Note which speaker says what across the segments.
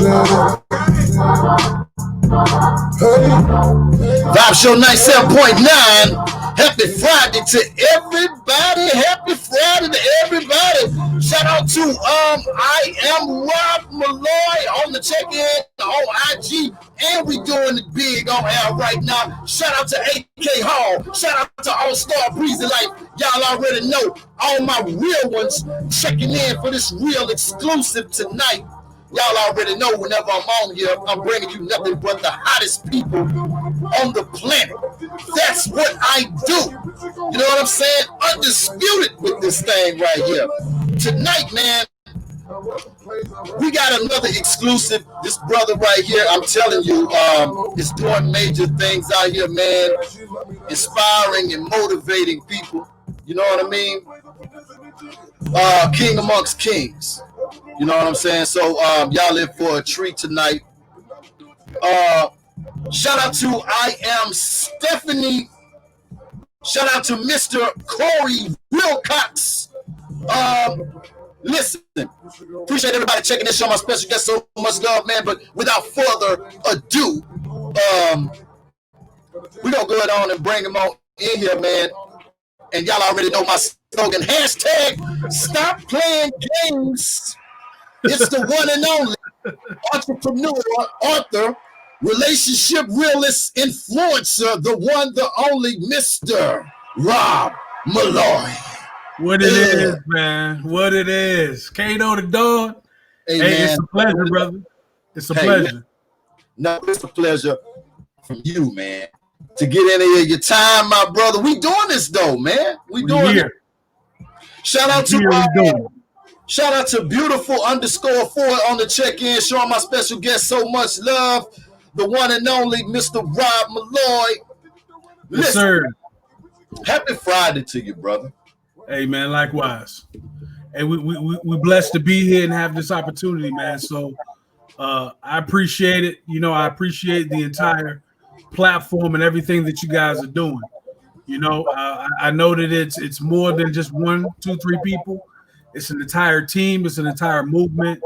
Speaker 1: Vibe Show 97.9. Happy Friday to everybody. Happy Friday to everybody. Shout out to I am Rob Malloy on the check-in on IG, and we doing it big on air right now. Shout out to AK Hall. Shout out to All Star Breezy Life. Y'all already know all my real ones checking in for this real exclusive tonight. Y'all already know whenever I'm on here, I'm bringing you nothing but the hottest people on the planet. That's what I do. You know what I'm saying? Undisputed with this thing right here. Tonight, man, we got another exclusive. This brother right here, I'm telling you, is doing major things out here, man. Inspiring and motivating people. You know what I mean? King amongst kings. You know what I'm saying? So y'all in for a treat tonight. Shout out to I Am Stephanie. Shout out to Mr. Corey Wilcox. Listen, appreciate everybody checking in. Show my special guest so much love, man. But without further ado, we're going to go ahead on and bring him on in here, man. And y'all already know my slogan. Hashtag stop playing games. It's the one and only entrepreneur, author, relationship realist, influencer, the one, the only Mr. Rob Malloy.
Speaker 2: What it is, man. What it is. Kato the dog. Hey, it's a pleasure, brother. It's a pleasure.
Speaker 1: No, it's a pleasure from you, man. To get in here, your time, my brother. We doing this though, man. We doing it. Shout out to beautiful _4 on the check-in, showing my special guest so much love. The one and only Mr. Rob Malloy.
Speaker 2: Yes, sir.
Speaker 1: Happy Friday to you, brother.
Speaker 2: Hey, man, likewise. Hey, we blessed to be here and have this opportunity, man. So I appreciate it. You know, I appreciate the entire platform and everything that you guys are doing. You know, I know that it's more than just 1, 2, 3 people. It's an entire team. It's an entire movement.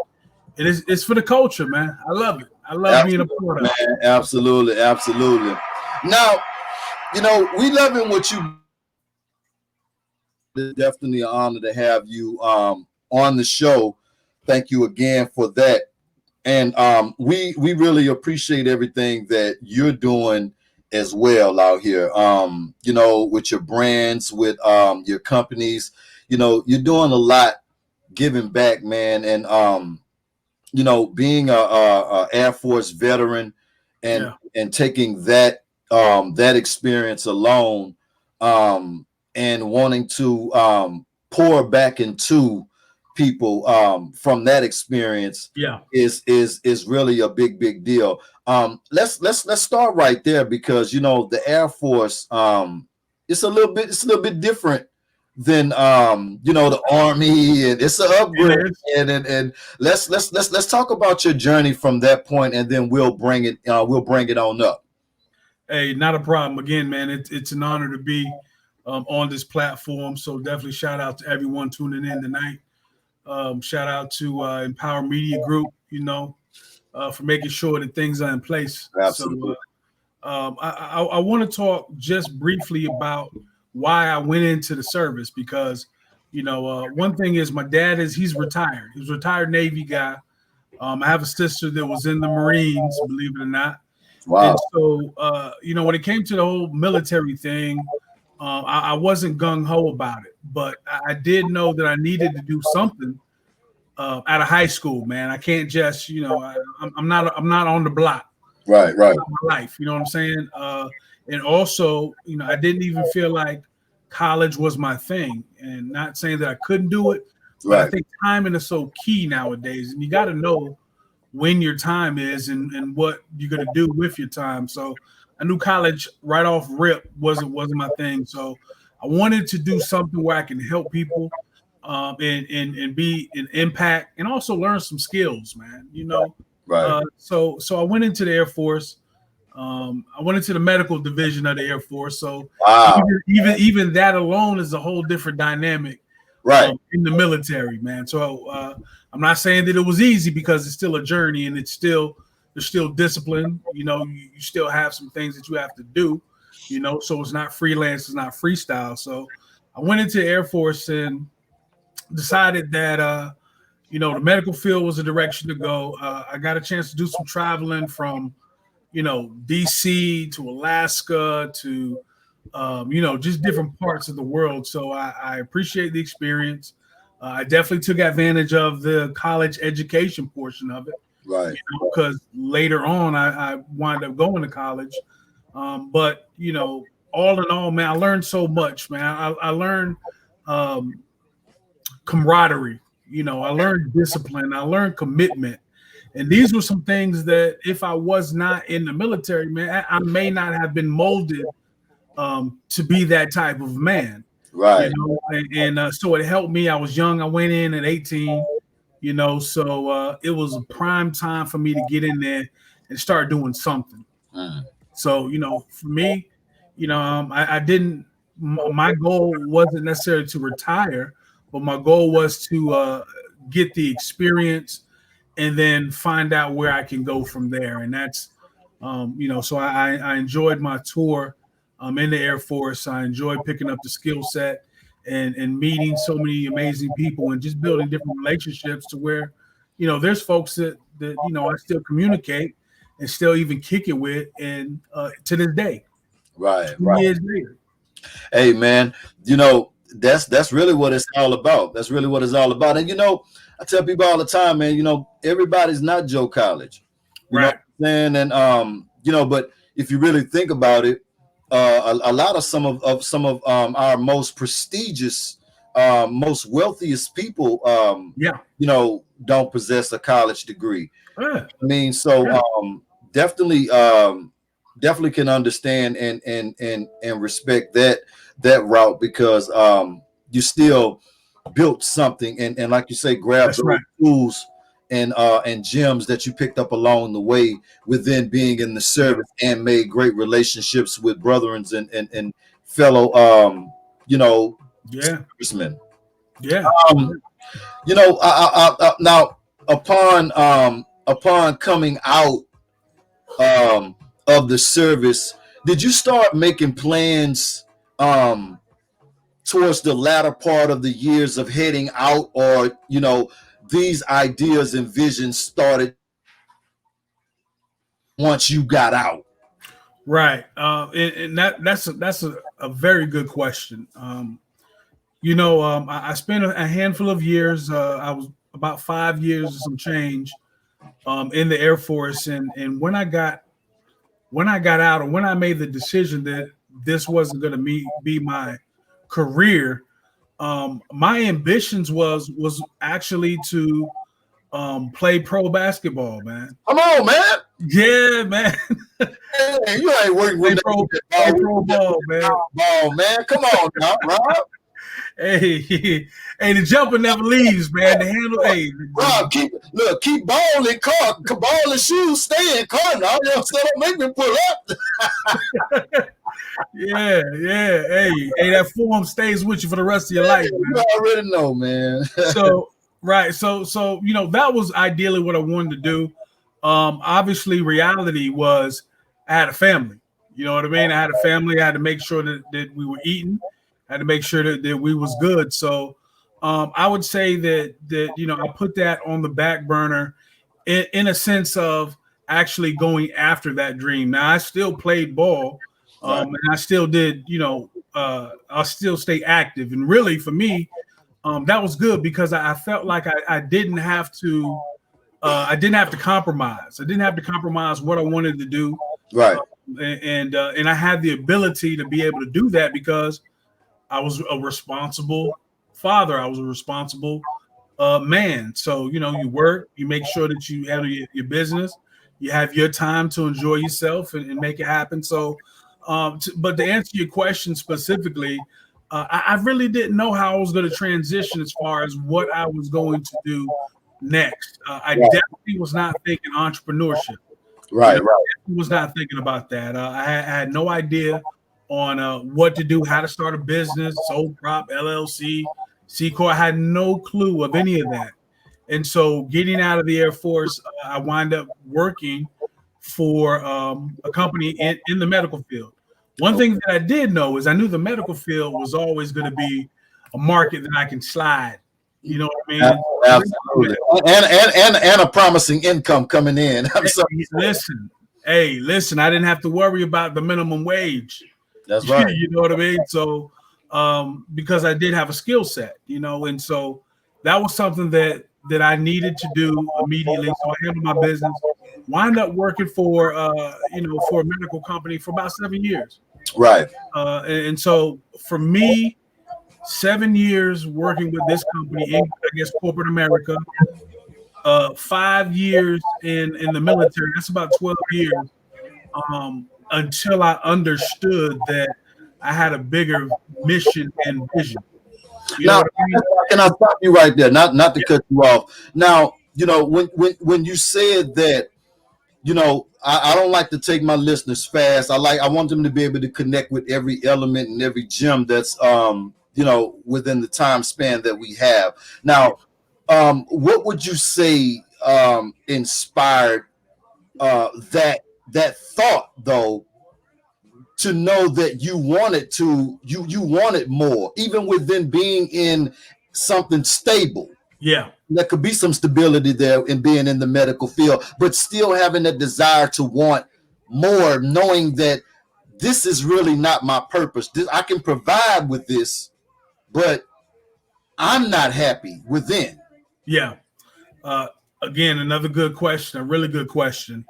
Speaker 2: It's for the culture, man. I love it. I love being a part of it.
Speaker 1: Absolutely, absolutely. Now, you know, we loving what you. It's definitely an honor to have you on the show. Thank you again for that. And we really appreciate everything that you're doing as well out here. You know, with your brands, with your companies, you know, you're doing a lot, giving back, man. And you know, being a Air Force veteran and taking that that experience alone and wanting to pour back into people from that experience is really a big deal. Let's start right there, because you know the Air Force it's a little bit different than you know the Army, and it's an upgrade. And let's talk about your journey from that point, and then we'll bring it on up.
Speaker 2: Hey, not a problem. Again, man, it's an honor to be on this platform. So definitely shout out to everyone tuning in tonight. Shout out to Empower Media Group, you know, for making sure that things are in place.
Speaker 1: Absolutely.
Speaker 2: So I want to talk just briefly about why I went into the service, because, you know, one thing is my dad he's retired. He's a retired Navy guy. I have a sister that was in the Marines, believe it or not.
Speaker 1: Wow.
Speaker 2: And so, you know, when it came to the whole military thing, I wasn't gung-ho about it, but I did know that I needed to do something out of high school, man. I can't just, you know, I'm not on the block.
Speaker 1: Right.
Speaker 2: My life, you know what I'm saying? And also, you know, I didn't even feel like college was my thing, and not saying that I couldn't do it, but I think timing is so key nowadays, and you got to know when your time is and what you're going to do with your time. So I knew college right off rip wasn't my thing. So I wanted to do something where I can help people and be an impact, and also learn some skills, man, you know? So I went into the Air Force. I went into the medical division of the Air Force. So even that alone is a whole different dynamic
Speaker 1: right,
Speaker 2: in the military, man. So I'm not saying that it was easy, because it's still a journey, and there's still discipline. You still have some things that you have to do. So it's not freelance, it's not freestyle. So I went into the Air Force and decided that the medical field was the direction to go. I got a chance to do some traveling from DC to Alaska to just different parts of the world. So I appreciate the experience. I definitely took advantage of the college education portion of it,
Speaker 1: right,
Speaker 2: because later on I wound up going to college. But all in all, man, I learned so much, man. I learned camaraderie. I learned discipline. I learned commitment. And these were some things that if I was not in the military, man, I may not have been molded to be that type of man.
Speaker 1: right,
Speaker 2: And so it helped me. I was young. I went in at 18, so it was a prime time for me to get in there and start doing something. So, for me, I didn't, my goal wasn't necessarily to retire, but my goal was to get the experience and then find out where I can go from there. And that's, so I enjoyed my tour in the Air Force. I enjoyed picking up the skill set and meeting so many amazing people and just building different relationships to where, there's folks that I still communicate and still even kick it with, and to this day,
Speaker 1: right,
Speaker 2: 2 years later.
Speaker 1: Hey, man, that's really what it's all about. That's really what it's all about. And I tell people all the time, man, everybody's not Joe College. You know what I'm saying? And but if you really think about it, a lot of some of our most prestigious, most wealthiest people, don't possess a college degree. I mean, so definitely can understand and respect that route, because you still built something, and like you say, grab those tools and gems that you picked up along the way within being in the service, and made great relationships with brethren and fellow servicemen. Now upon coming out of the service, did you start making plans towards the latter part of the years of heading out, or these ideas and visions started once you got out?
Speaker 2: Right. And that's a very good question. I spent a handful of years. I was about 5 years or some change in the Air Force, and when I got out, or when I made the decision that this wasn't going to be my career, my ambitions was actually to play pro basketball, man.
Speaker 1: Come on, man.
Speaker 2: Yeah, man.
Speaker 1: Hey, you ain't working with
Speaker 2: pro ball, man.
Speaker 1: Ball, man. Come on now, Rob.
Speaker 2: Hey, the jumper never leaves, man. The handle, hey,
Speaker 1: Rob, keep ball in car, ball and shoes, stay in car now. Don't make me pull up.
Speaker 2: yeah. Hey, that form stays with you for the rest of your life, man.
Speaker 1: You already know, man.
Speaker 2: So that was ideally what I wanted to do. Obviously, reality was I had a family. You know what I mean? I had a family. I had to make sure that we were eating. I had to make sure that we was good. So I would say that I put that on the back burner in a sense of actually going after that dream. Now, I still played ball, and I still did, I'll still stay active. And really, for me, that was good, because I felt like I didn't have to compromise. I didn't have to compromise what I wanted to do.
Speaker 1: Right.
Speaker 2: And I had the ability to be able to do that because I was a responsible father. I was a responsible man. So, you work, you make sure that you handle your business, you have your time to enjoy yourself and make it happen. So, but to answer your question specifically, I really didn't know how I was going to transition as far as what I was going to do next. I definitely was not thinking entrepreneurship.
Speaker 1: Right.
Speaker 2: I was not thinking about that. I had no idea on what to do, how to start a business, sole prop, LLC, Sea Corps, I had no clue of any of that. And so getting out of the Air Force, I wind up working for a company in the medical field. One thing that I did know is I knew the medical field was always going to be a market that I can slide. You know what I mean?
Speaker 1: Absolutely. And a promising income coming in. I'm sorry.
Speaker 2: Listen, I didn't have to worry about the minimum wage.
Speaker 1: That's right.
Speaker 2: You know what I mean? So because I did have a skill set, you know, and so that was something that I needed to do immediately. So I handled my business, wind up working for for a medical company for about 7 years.
Speaker 1: Right.
Speaker 2: And so for me, 7 years working with this company in, I guess, corporate America, 5 years in the military, that's about 12 years, until I understood that I had a bigger mission and vision. You know
Speaker 1: Now,
Speaker 2: what I mean?
Speaker 1: can I stop you right there? Not to cut you off. Now, you know, when you said that, you know, I don't like to take my listeners fast. I want them to be able to connect with every element and every gem that's within the time span that we have. Now, what would you say inspired that thought though, to know that you wanted more, even within being in something stable?
Speaker 2: Yeah.
Speaker 1: There could be some stability there in being in the medical field, but still having that desire to want more, knowing that this is really not my purpose. I can provide with this, but I'm not happy within.
Speaker 2: Yeah. Again, another good question, a really good question.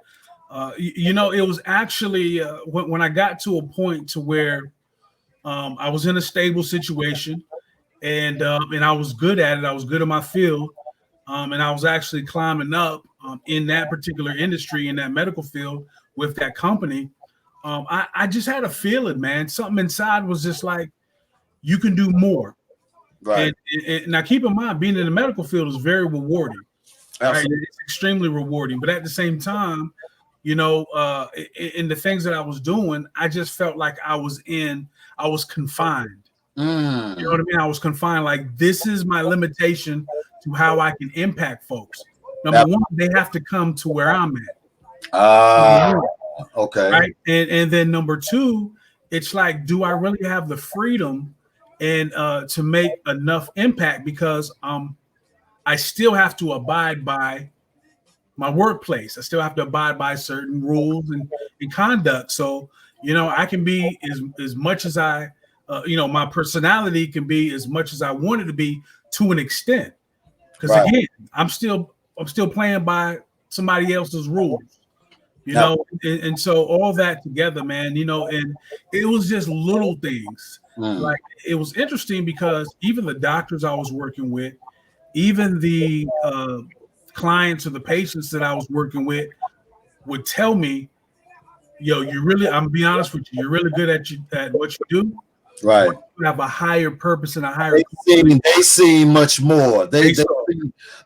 Speaker 2: It was actually when I got to a point to where I was in a stable situation, and I was good at it. I was good in my field, and I was actually climbing up in that particular industry, in that medical field with that company. I just had a feeling, man. Something inside was just like, you can do more.
Speaker 1: Right.
Speaker 2: And now keep in mind, being in the medical field is very rewarding. Right? It's extremely rewarding. But at the same time, in the things that I was doing, I just felt like I was confined. You know what I mean? I was confined. Like, this is my limitation to how I can impact folks. Number one, they have to come to where I'm at.
Speaker 1: Okay.
Speaker 2: Right. And then number two, it's like, do I really have the freedom and to make enough impact? Because I still have to abide by my workplace. I still have to abide by certain rules and conduct. So, I can be as much as I, my personality can be as much as I want it to be, to an extent. Because again, I'm still playing by somebody else's rules. And so all that together, man, and it was just little things. Like, it was interesting because even the doctors I was working with, even the clients or the patients that I was working with would tell me, yo, I'm be honest with you, you're really good at what you do.
Speaker 1: Right.
Speaker 2: You have a higher purpose and a higher.
Speaker 1: They see much more.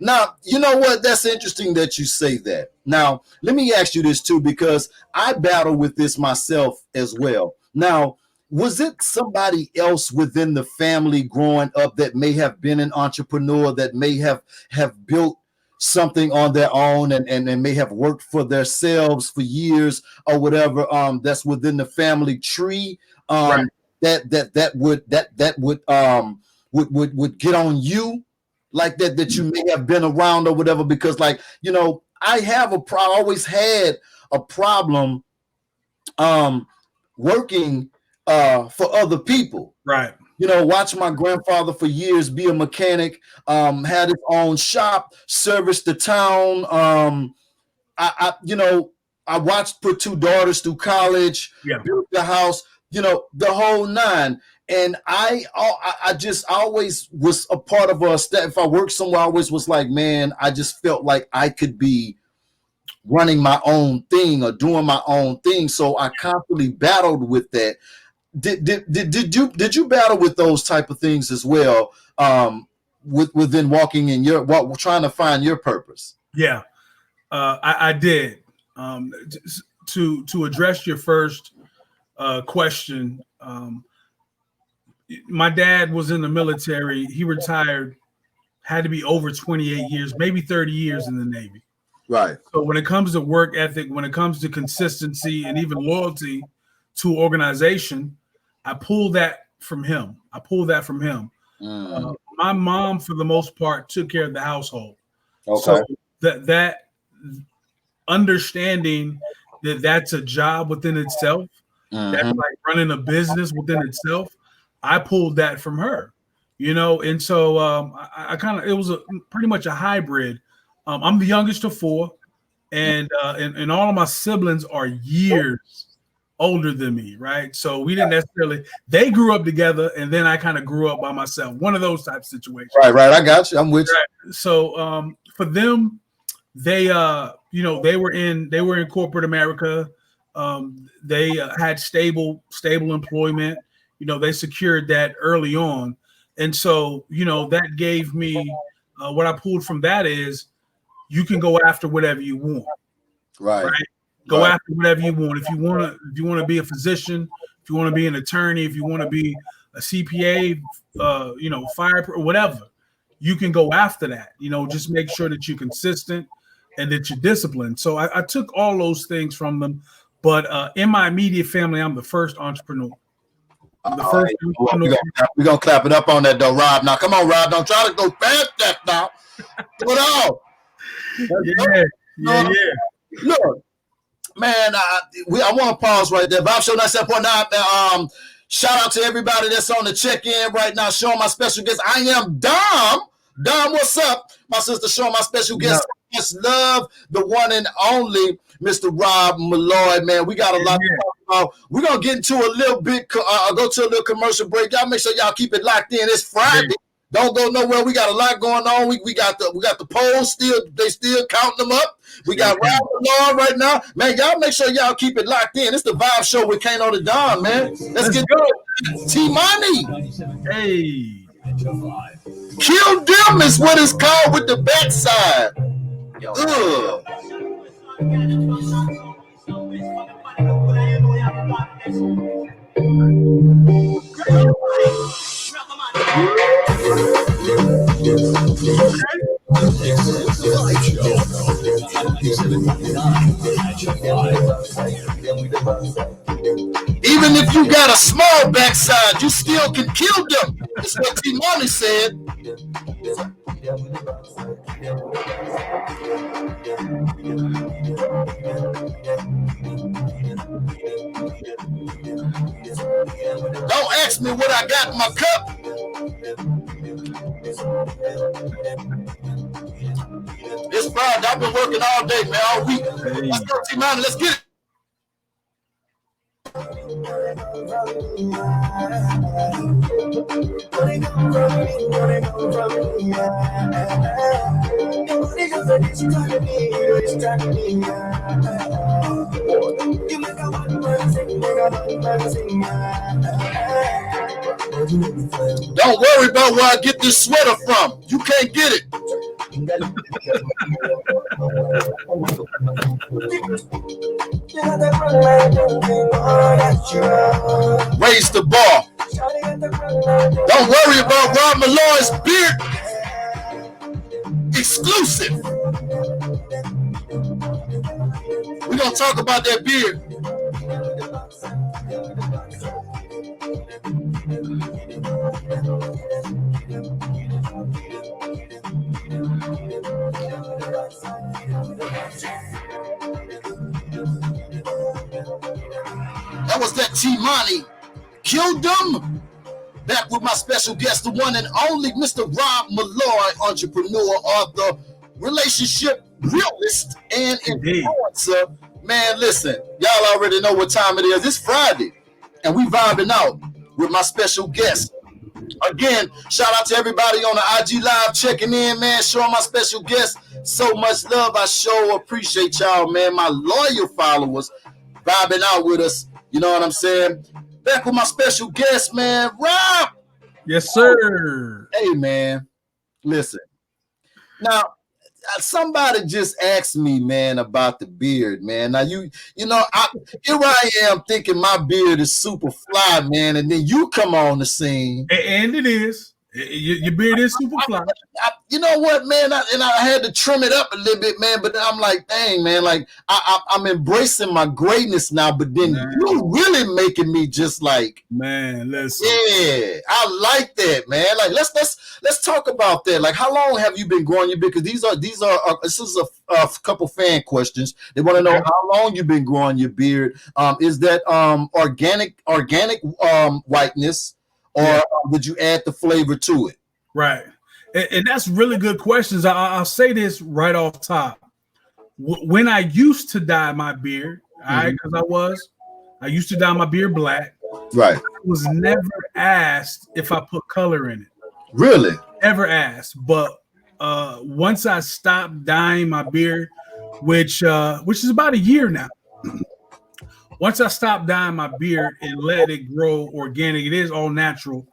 Speaker 1: Now, you know what? That's interesting that you say that. Now, let me ask you this too, because I battle with this myself as well. Now, was it somebody else within the family growing up that may have been an entrepreneur, that may have built something on their own and may have worked for themselves for years or whatever, that's within the family tree,
Speaker 2: Right.
Speaker 1: that would get on you like that you may have been around or whatever? Because, like, I always had a problem working for other people.
Speaker 2: Right.
Speaker 1: Watch my grandfather for years be a mechanic, had his own shop, serviced the town. I watched put 2 daughters through college, built the house, the whole nine. And I always was a part of a step. If I worked somewhere, I always was like, man, I just felt like I could be running my own thing or doing my own thing. So I constantly battled with that. Did you battle with those type of things as well? Within walking in trying to find your purpose?
Speaker 2: Yeah, I did. To address your first question, my dad was in the military. He retired, had to be over 28 years, maybe 30 years in the Navy.
Speaker 1: Right.
Speaker 2: So when it comes to work ethic, when it comes to consistency and even loyalty to organization, I pulled that from him. My mom, for the most part, took care of the household.
Speaker 1: Okay.
Speaker 2: So that understanding that that's a job within itself, that's like running a business within itself. I pulled that from her, and so I kind of, it was pretty much a hybrid. I'm the youngest of four, and all of my siblings are years older than me, right? So we didn't necessarily, they grew up together, and then I kind of grew up by myself. One of those type of situations.
Speaker 1: Right. I got you. I'm with you.
Speaker 2: Right. So for them, they they were in corporate America. They had stable employment. They secured that early on, and so that gave me what I pulled from that is you can go after whatever you want.
Speaker 1: Right.
Speaker 2: Go after whatever you want. If you want to be a physician, if you want to be an attorney, if you want to be a CPA, fire, whatever, you can go after that. Just make sure that you're consistent and that you're disciplined. So I took all those things from them. But in my immediate family, I'm the first entrepreneur. I'm the first entrepreneur.
Speaker 1: We're going to clap it up on that, though, Rob. Now, come on, Rob. Don't try to go past that now. Do it all.
Speaker 2: Yeah.
Speaker 1: Look, man, I want to pause right there. Bob Show 97.9. Shout out to everybody that's on the check-in right now. Showing my special guest. I am Dom. Dom, what's up? My sister showing my special guest. Much love, the one and only Mr. Rob Malloy, man. We got a lot to talk about. We're going to get into a little bit, go to a little commercial break. Y'all make sure y'all keep it locked in. It's Friday. Don't go nowhere. We got a lot going on. We got the polls still. They still counting them up. We got Rob Malloy right now. Man, y'all make sure y'all keep it locked in. It's the Vibe Show with Kano the Don, man. Let's get going. T-Money.
Speaker 2: Hey.
Speaker 1: Kill them is what it's called with the backside. Ugh. Even if you got a small backside, you still can kill them. That's what T-Money said. Don't ask me what I got in my cup. It's Friday. I've been working all day, man, all week. Let's go, T-Money. Let's get it. Don't worry about where I get this sweater from. You can't get it. Raise the bar. Don't worry about Rob Malloy's beard. Exclusive. We're going to talk about that beard. That was that T-Money. Killed them. Back with my special guest, the one and only Mr. Rob Malloy, entrepreneur, author, relationship realist, and influencer. Man, listen, y'all already know what time it is. It's Friday, and we vibing out with my special guest. Again, shout out to everybody on the IG Live checking in, man, showing my special guest so much love. I sure appreciate y'all, man. My loyal followers vibing out with us. You know what I'm saying? Back with my special guest, man, Rob.
Speaker 2: Yes, sir.
Speaker 1: Hey, man. Listen. Now, somebody just asked me, man, about the beard, man. Now here I am thinking my beard is super fly, man, and then you come on the scene,
Speaker 2: and it is. Your beard is super fly.
Speaker 1: You know what, man? I had to trim it up a little bit, man. But I'm like, dang, man, like I'm embracing my greatness now. But then you really making me just like,
Speaker 2: man, listen.
Speaker 1: Yeah, I like that, man. Like let's talk about that. Like, how long have you been growing your beard? Because this is a couple fan questions. They want to know how long you've been growing your beard. Is that organic whiteness? Or would you add the flavor to it?
Speaker 2: Right. And that's really good questions. I'll say this right off top. When I used to dye my beard, because I used to dye my beard black.
Speaker 1: Right.
Speaker 2: I was never asked if I put color in it.
Speaker 1: Really?
Speaker 2: Never asked. But once I stopped dyeing my beard, which is about a year now. Once I stopped dyeing my beard and let it grow organic, it is all natural,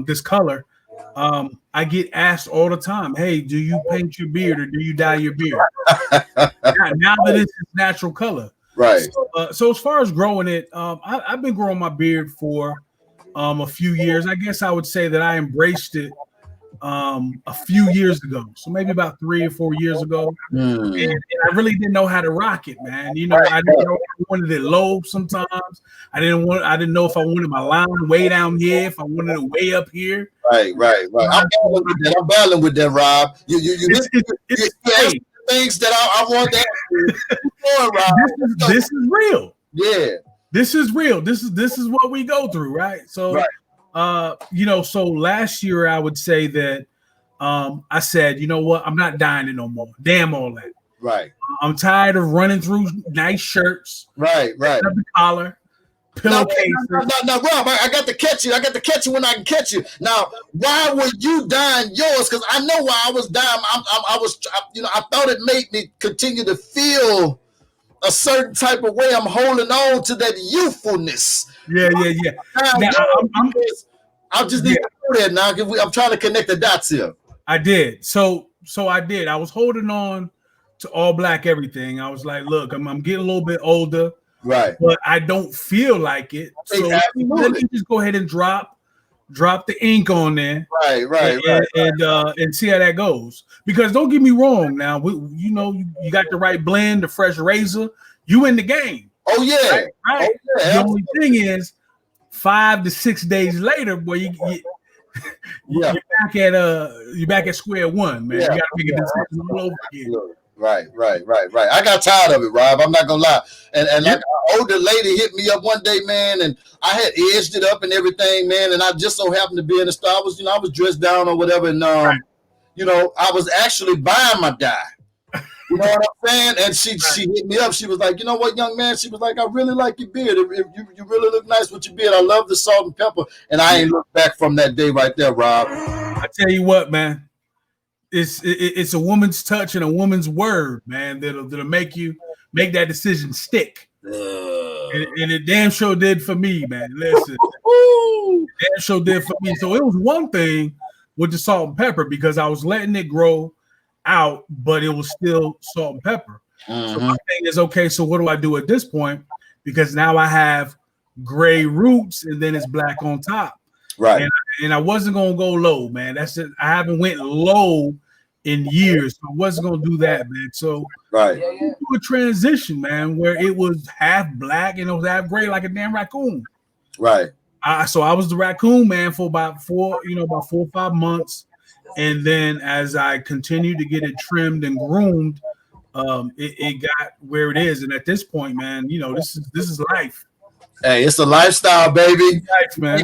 Speaker 2: this color. I get asked all the time, hey, do you paint your beard or do you dye your beard? now that it's natural color.
Speaker 1: Right.
Speaker 2: So as far as growing it, I've been growing my beard for a few years. I guess I would say that I embraced it a few years ago, so maybe about 3 or 4 years ago, and I really didn't know how to rock it, man. You know, I didn't know if I wanted it low. Sometimes I didn't know if I wanted my line way down here, if I wanted it way up here.
Speaker 1: Right. I'm battling with that, Rob. It's things that I want to ask you.
Speaker 2: This is real.
Speaker 1: Yeah,
Speaker 2: this is real. This is what we go through, right? So.
Speaker 1: Right.
Speaker 2: So last year I would say that I said, you know what, I'm not dyeing it no more. Damn all that.
Speaker 1: Right.
Speaker 2: I'm tired of running through nice shirts.
Speaker 1: Right.
Speaker 2: The collar, pillowcases.
Speaker 1: No, Rob, I got to catch you. I got to catch you when I can catch you. Now, why were you dyeing yours? Because I know why I was dyeing. I thought it made me continue to feel a certain type of way. I'm holding on to that youthfulness.
Speaker 2: Yeah. Now,
Speaker 1: I just need to know that now. I'm trying to connect the dots here.
Speaker 2: I did. So I did. I was holding on to all black everything. I was like, look, I'm getting a little bit older,
Speaker 1: right?
Speaker 2: But I don't feel like it. So let me just go ahead and drop the ink on there,
Speaker 1: right,
Speaker 2: and see how that goes. Because don't get me wrong, now you got the right blend, the fresh razor, you in the game.
Speaker 1: Oh yeah,
Speaker 2: right. Oh, yeah, the only thing is, 5 to 6 days later, boy, you're back at square one, man.
Speaker 1: Yeah.
Speaker 2: You got to make a decision all over again.
Speaker 1: Right. I got tired of it, Rob. I'm not gonna lie. And like an older lady hit me up one day, man, and I had edged it up and everything, man. And I just so happened to be in the store. I was dressed down or whatever, and I was actually buying my dye. You know what I'm saying? And she hit me up. She was like, you know what, young man? She was like, I really like your beard. You really look nice with your beard. I love the salt and pepper. And I ain't looked back from that day right there, Rob.
Speaker 2: I tell you what, man. It's a woman's touch and a woman's word, man, that'll make that decision stick. And it damn sure did for me, man. Listen, it damn sure did for me. So it was one thing with the salt and pepper because I was letting it grow out, but it was still salt and pepper. So my thing is, okay, so what do I do at this point? Because now I have gray roots and then it's black on top.
Speaker 1: Right.
Speaker 2: And I wasn't gonna go low, man. That's it. I haven't went low in years, so I wasn't gonna do that, man. So
Speaker 1: right,
Speaker 2: do a transition, man, where it was half black and it was half gray, like a damn raccoon.
Speaker 1: Right.
Speaker 2: So I was the raccoon man for about 4 or 5 months, and then as I continued to get it trimmed and groomed, it got where it is. And at this point, man, this is life.
Speaker 1: Hey, it's a lifestyle, baby.
Speaker 2: Life, man.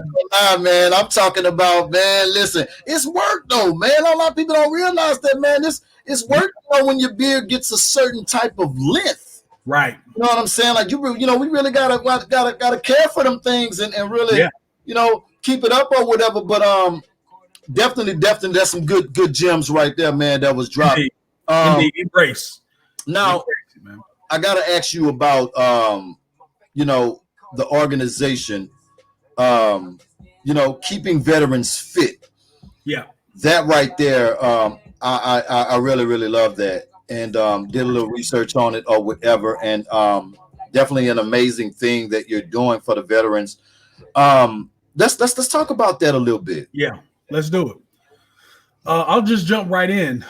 Speaker 1: Man, I'm talking about, man, listen, it's work though, man. A lot of people don't realize that, man. It's work when your beard gets a certain type of length.
Speaker 2: Right.
Speaker 1: You know what I'm saying? Like we really gotta care for them things and really, keep it up or whatever. But definitely that's some good gems right there, man, that was dropped.
Speaker 2: Indeed. Embrace.
Speaker 1: Now, man. I gotta ask you about the organization, keeping veterans fit.
Speaker 2: Yeah.
Speaker 1: That right there, I really, really love that, and did a little research on it or whatever, and definitely an amazing thing that you're doing for the veterans. Let's talk about that a little bit.
Speaker 2: Yeah, let's do it. I'll just jump right in.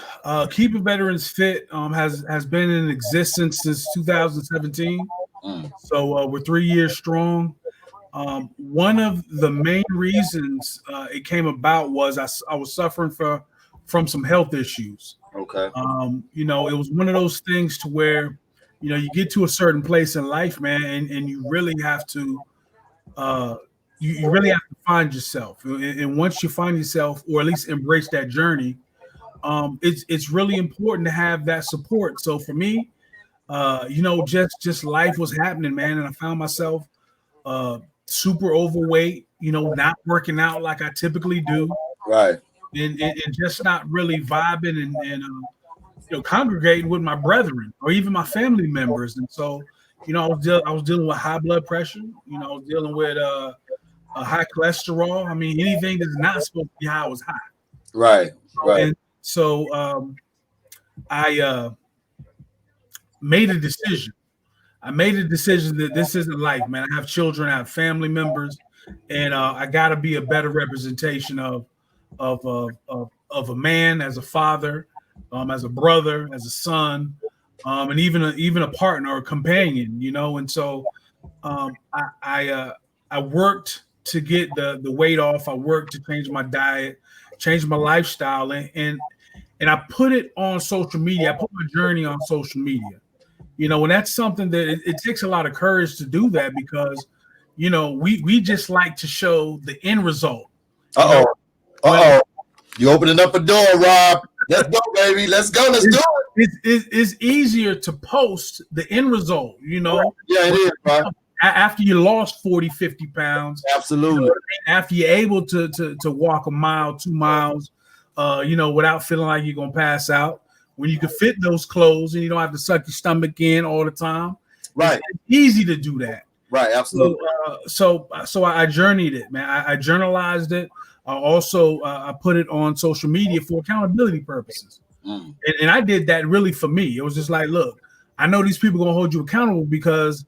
Speaker 2: Keeping Veterans Fit has been in existence since 2017, so we're 3 years strong. One of the main reasons it came about was I was suffering from some health issues.
Speaker 1: Okay.
Speaker 2: You know, it was one of those things to where, you know, you get to a certain place in life, man, and you really have to you really have to find yourself. And once you find yourself, or at least embrace that journey, it's really important to have that support. So for me, you know, just life was happening, man, and I found myself super overweight, you know, not working out like I typically do,
Speaker 1: Right.
Speaker 2: and just not really vibing and you know, congregating with my brethren or even my family members. And so, you know, I was dealing with high blood pressure. You know, I was dealing with high cholesterol. I mean, anything that's not supposed to be high was high.
Speaker 1: Right. Right.
Speaker 2: And so I made a decision. I made a decision that this isn't life, man. I have children, I have family members, and I got to be a better representation of a man, as a father, as a brother, as a son, and even a partner or a companion, you know. And so I worked to get the weight off. I worked to change my diet, change my lifestyle, and I put it on social media. I put my journey on social media. You know, and that's something that it takes a lot of courage to do that, because, you know, we just like to show the end result.
Speaker 1: You opening up a door, Rob. Let's go, baby. Let's go. Let's do
Speaker 2: it. It's easier to post the end result, you know.
Speaker 1: Yeah, it is, Rob.
Speaker 2: After you lost 40, 50 pounds.
Speaker 1: Absolutely.
Speaker 2: You know, after you're able to walk a mile, 2 miles, you know, without feeling like you're going to pass out. When you can fit those clothes and you don't have to suck your stomach in all the time.
Speaker 1: Right.
Speaker 2: It's easy to do that.
Speaker 1: Right. Absolutely.
Speaker 2: So I journeyed it, man. I journalized it. I put it on social media for accountability purposes. And I did that really for me. It was just like, look, I know these people are going to hold you accountable, because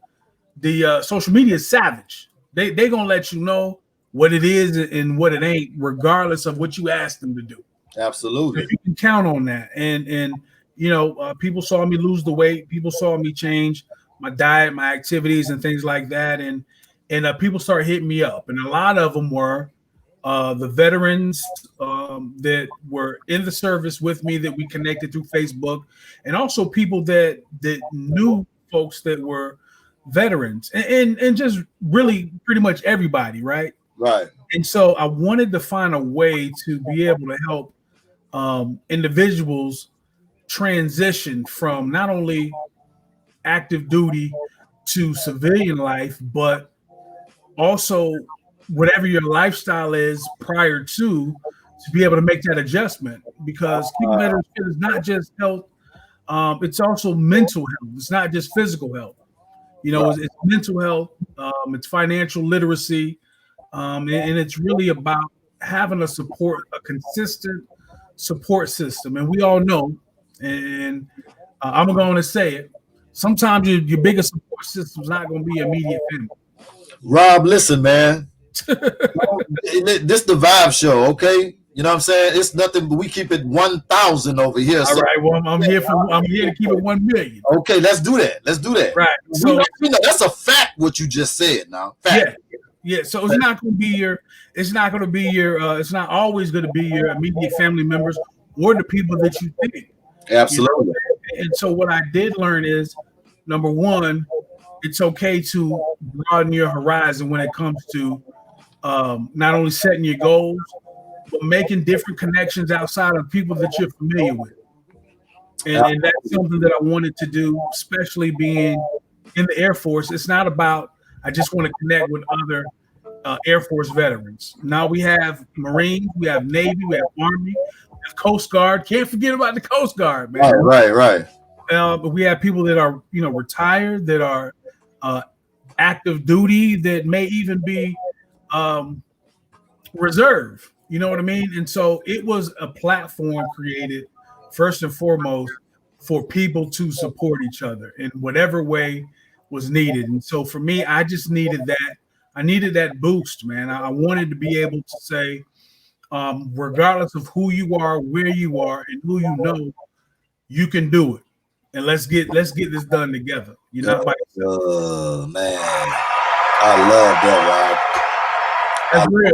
Speaker 2: the social media is savage. They're going to let you know what it is and what it ain't, regardless of what you ask them to do.
Speaker 1: Absolutely.
Speaker 2: So you can count on that. And you know, people saw me lose the weight. People saw me change my diet, my activities, and things like that. And people started hitting me up. And a lot of them were the veterans that were in the service with me, that we connected through Facebook, and also people that knew folks that were veterans, and just really pretty much everybody, right?
Speaker 1: Right.
Speaker 2: And so I wanted to find a way to be able to help individuals transition from not only active duty to civilian life, but also whatever your lifestyle is prior to be able to make that adjustment. Because keeping veterans fit is not just health, it's also mental health. It's not just physical health. You know, it's mental health, it's financial literacy, and it's really about having a consistent support system. And we all know, and I'm going to say it, sometimes your biggest support system is not going to be immediate family.
Speaker 1: Rob, listen, man. This the vibe show, okay? You know what I'm saying? It's nothing, but we keep it 1,000 over here.
Speaker 2: All right. Well, I'm here to keep it 1 million.
Speaker 1: Okay, let's do that. Let's do that.
Speaker 2: Right. So
Speaker 1: we know that's a fact. What you just said, now. Fact.
Speaker 2: Yeah. So it's not going to be your. It's not always going to be your immediate family members or the people that you think.
Speaker 1: Absolutely.
Speaker 2: You know? And so what I did learn is, number one, it's okay to broaden your horizon when it comes to not only setting your goals, but making different connections outside of people that you're familiar with. And that's something that I wanted to do, especially being in the Air Force. It's not about, I just want to connect with other Air Force veterans. Now we have Marines, we have Navy, we have Army, we have Coast Guard. Can't forget about the Coast Guard, man.
Speaker 1: Right.
Speaker 2: But we have people that are, you know, retired, that are active duty, that may even be reserve. You know what I mean? And so it was a platform created first and foremost for people to support each other in whatever way was needed. And so for me, I just needed that. I needed that boost, man. I wanted to be able to say, regardless of who you are, where you are, and who you know, you can do it. And let's get this done together. You're not by yourself.
Speaker 1: Oh man, I love that, Rob.
Speaker 2: That's real.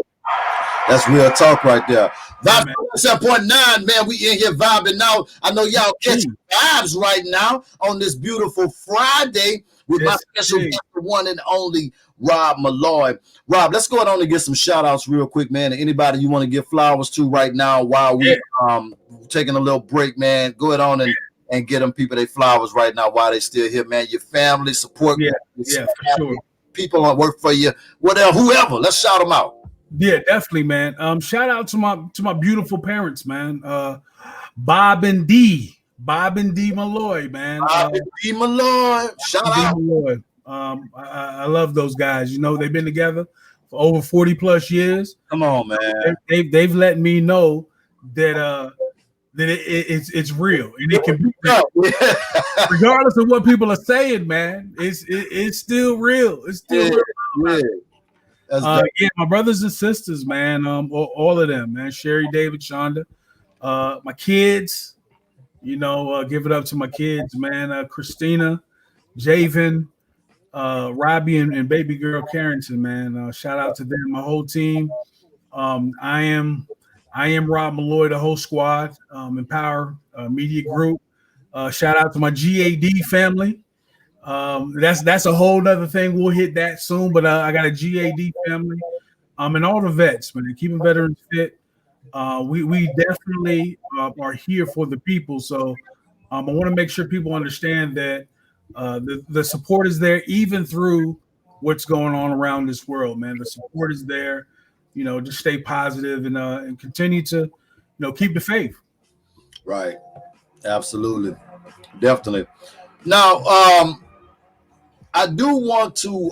Speaker 1: That's real talk right there.
Speaker 2: Yeah,
Speaker 1: Vibes 7.9, man. We in here vibing now. I know y'all catching vibes right now on this beautiful Friday with my special guest, the one and only Rob Malloy. Rob, let's go on and get some shout outs real quick, man. And anybody you want to give flowers to right now while we taking a little break, man. Go ahead on and get them people their flowers right now while they still here, man. Your family, support,
Speaker 2: for sure.
Speaker 1: People that work for you, whatever, whoever. Let's shout them out.
Speaker 2: Yeah, definitely, man. Shout out to my beautiful parents, man. Bob and D Malloy, man.
Speaker 1: Bob and D Malloy. Shout out.
Speaker 2: Malloy. I love those guys. You know, they've been together for over 40 plus years.
Speaker 1: Come on, man.
Speaker 2: They've let me know that it's real and it can be real. Regardless of what people are saying, man. It's still real. It's still real. My brothers and sisters, man. All of them, man. Sherry, David, Shonda, my kids. You know, give it up to my kids, man. Christina, Javen, Robbie, and baby girl Carrington, man. Shout out to them, my whole team. I am Rob Malloy, the whole squad. Empower Media Group. Shout out to my GAD family. That's a whole nother thing. We'll hit that soon, but I got a GAD family. And all the vets, man, keeping veterans fit. We definitely are here for the people. So I want to make sure people understand that the support is there, even through what's going on around this world, man. The support is there. You know, just stay positive and continue to, keep the faith.
Speaker 1: Right. Absolutely. Definitely. Now, I do want to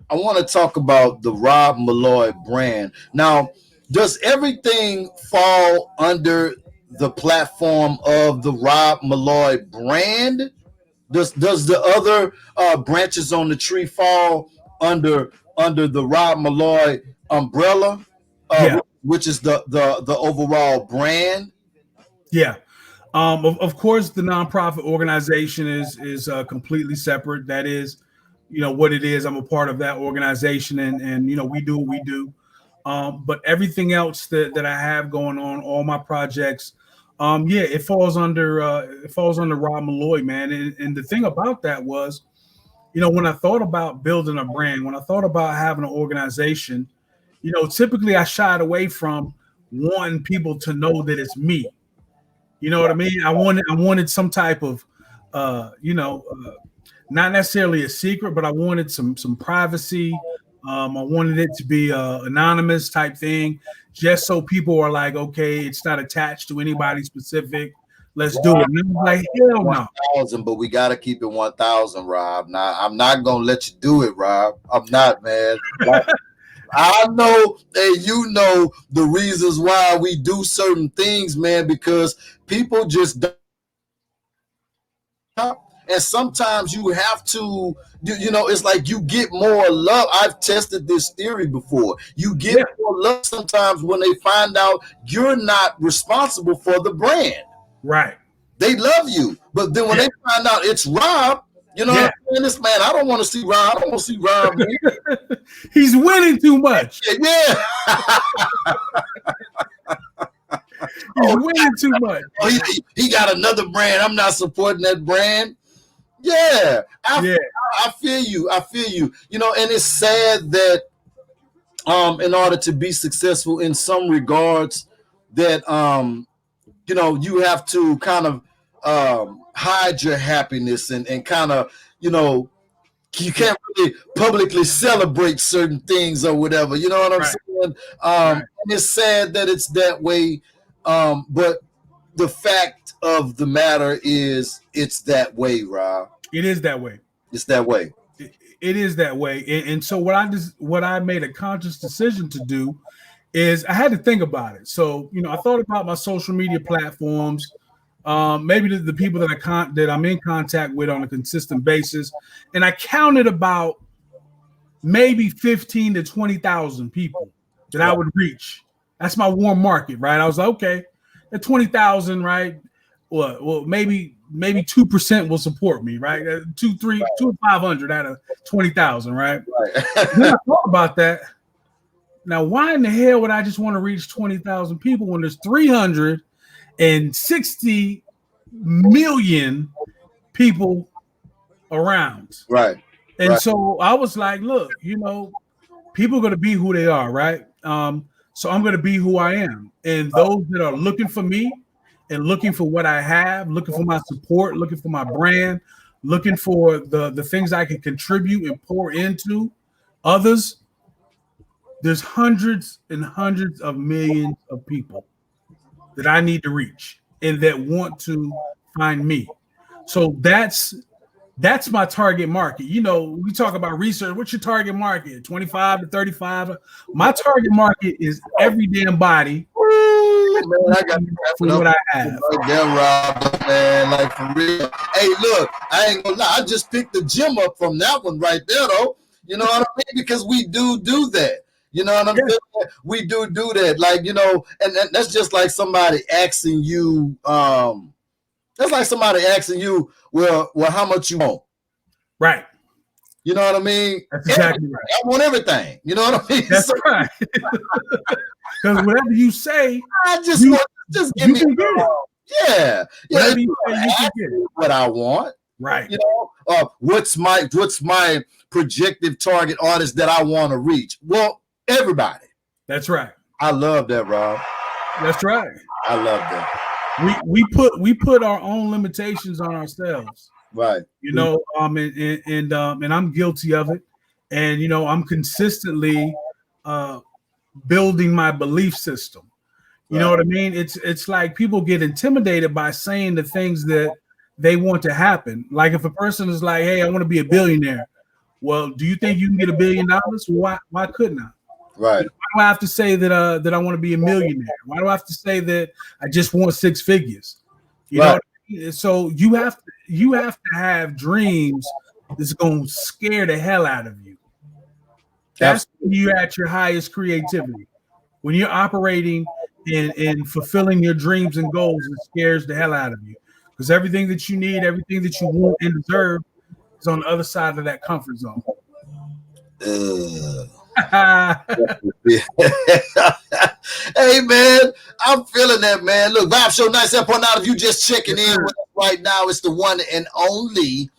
Speaker 1: I want to talk about the Rob Malloy brand. Now, does everything fall under the platform of the Rob Malloy brand? Does the other branches on the tree fall under the Rob Malloy umbrella, which is the overall brand?
Speaker 2: Yeah. Of course, the nonprofit organization is completely separate. That is, what it is. I'm a part of that organization, and we do what we do. But everything else that I have going on, all my projects, it falls under Rob Malloy, man. And the thing about that was, when I thought about building a brand, when I thought about having an organization, typically I shied away from wanting people to know that it's me. You know what I mean? I wanted some type of, not necessarily a secret, but I wanted some privacy. I wanted it to be anonymous type thing, just so people are like, okay, it's not attached to anybody specific. Let's do it. And I'm like, hell no.
Speaker 1: 1,000, but we got to keep it 1,000, Rob. Now, I'm not going to let you do it, Rob. I'm not, man. I know and you know the reasons why we do certain things, man, because people just don't. And sometimes you have to, it's like you get more love. I've tested this theory before. You get more love sometimes when they find out you're not responsible for the brand.
Speaker 2: Right.
Speaker 1: They love you. But then when they find out it's Rob, what I'm saying? This man, I don't want to see Rob. I don't want to see Rob.
Speaker 2: He's winning too much.
Speaker 1: Yeah.
Speaker 2: He's winning too much.
Speaker 1: He got another brand. I'm not supporting that brand. Yeah. I feel you. And it's sad that in order to be successful in some regards that you have to kind of hide your happiness and kind of, you can't really publicly celebrate certain things or whatever. You know what I'm saying? And it's sad that it's that way. But the fact of the matter is it's that way, Rob.
Speaker 2: It is that way.
Speaker 1: It's that way.
Speaker 2: It is that way. And so what I made a conscious decision to do is I had to think about it. So, I thought about my social media platforms, maybe the people that I'm in contact with on a consistent basis, and I counted about maybe 15 to 20,000 people that I would reach. That's my warm market, right? I was like, okay, at 20,000, right? Well, maybe 2% will support me, right? 500 out of 20,000, right? Then I thought about that. Now, why in the hell would I just want to reach 20,000 people when there's 360 million people around?
Speaker 1: Right.
Speaker 2: And so I was like, look, people are going to be who they are, right? So I'm going to be who I am. And those that are looking for me and looking for what I have, looking for my support, looking for my brand, looking for the things I can contribute and pour into others, there's hundreds and hundreds of millions of people that I need to reach and that want to find me. So that's my target market. We talk about research. What's your target market? 25 to 35. My target market is every damn body. Man, I got for what I have.
Speaker 1: Damn, Rob, man, like for real. Hey, look, I ain't gonna lie. I just picked the gym up from that one right there, though. You know what I mean? Because we do that. You know what I'm saying? We do that. Like, and that's just like somebody asking you. That's like somebody asking you, well, how much you want?
Speaker 2: Right.
Speaker 1: You know what I mean?
Speaker 2: That's exactly right.
Speaker 1: I want everything. You know what I mean?
Speaker 2: That's right. Because whatever you say,
Speaker 1: I just want, just give me
Speaker 2: it.
Speaker 1: Yeah.
Speaker 2: Whatever you say, you can get it.
Speaker 1: What I want.
Speaker 2: Right.
Speaker 1: What's my projected target artist that I want to reach? Well, everybody.
Speaker 2: That's right.
Speaker 1: I love that, Rob.
Speaker 2: That's right.
Speaker 1: I love that.
Speaker 2: We put our own limitations on ourselves.
Speaker 1: Right.
Speaker 2: And I'm guilty of it. And I'm consistently building my belief system. You know what I mean? It's like people get intimidated by saying the things that they want to happen. Like if a person is like, hey, I want to be a billionaire. Well, do you think you can get $1 billion? Why couldn't I?
Speaker 1: Right.
Speaker 2: Why do I have to say that I want to be a millionaire? Why do I have to say that I just want 6 figures? You know what I mean? So you have to have dreams that's going to scare the hell out of you. That's when you're at your highest creativity. When you're operating and fulfilling your dreams and goals, it scares the hell out of you. Because everything that you need, everything that you want and deserve is on the other side of that comfort zone.
Speaker 1: Hey, man, I'm feeling that, man. Look, Vibe Show 97.9. If you just checking in with us right now, it's the one and only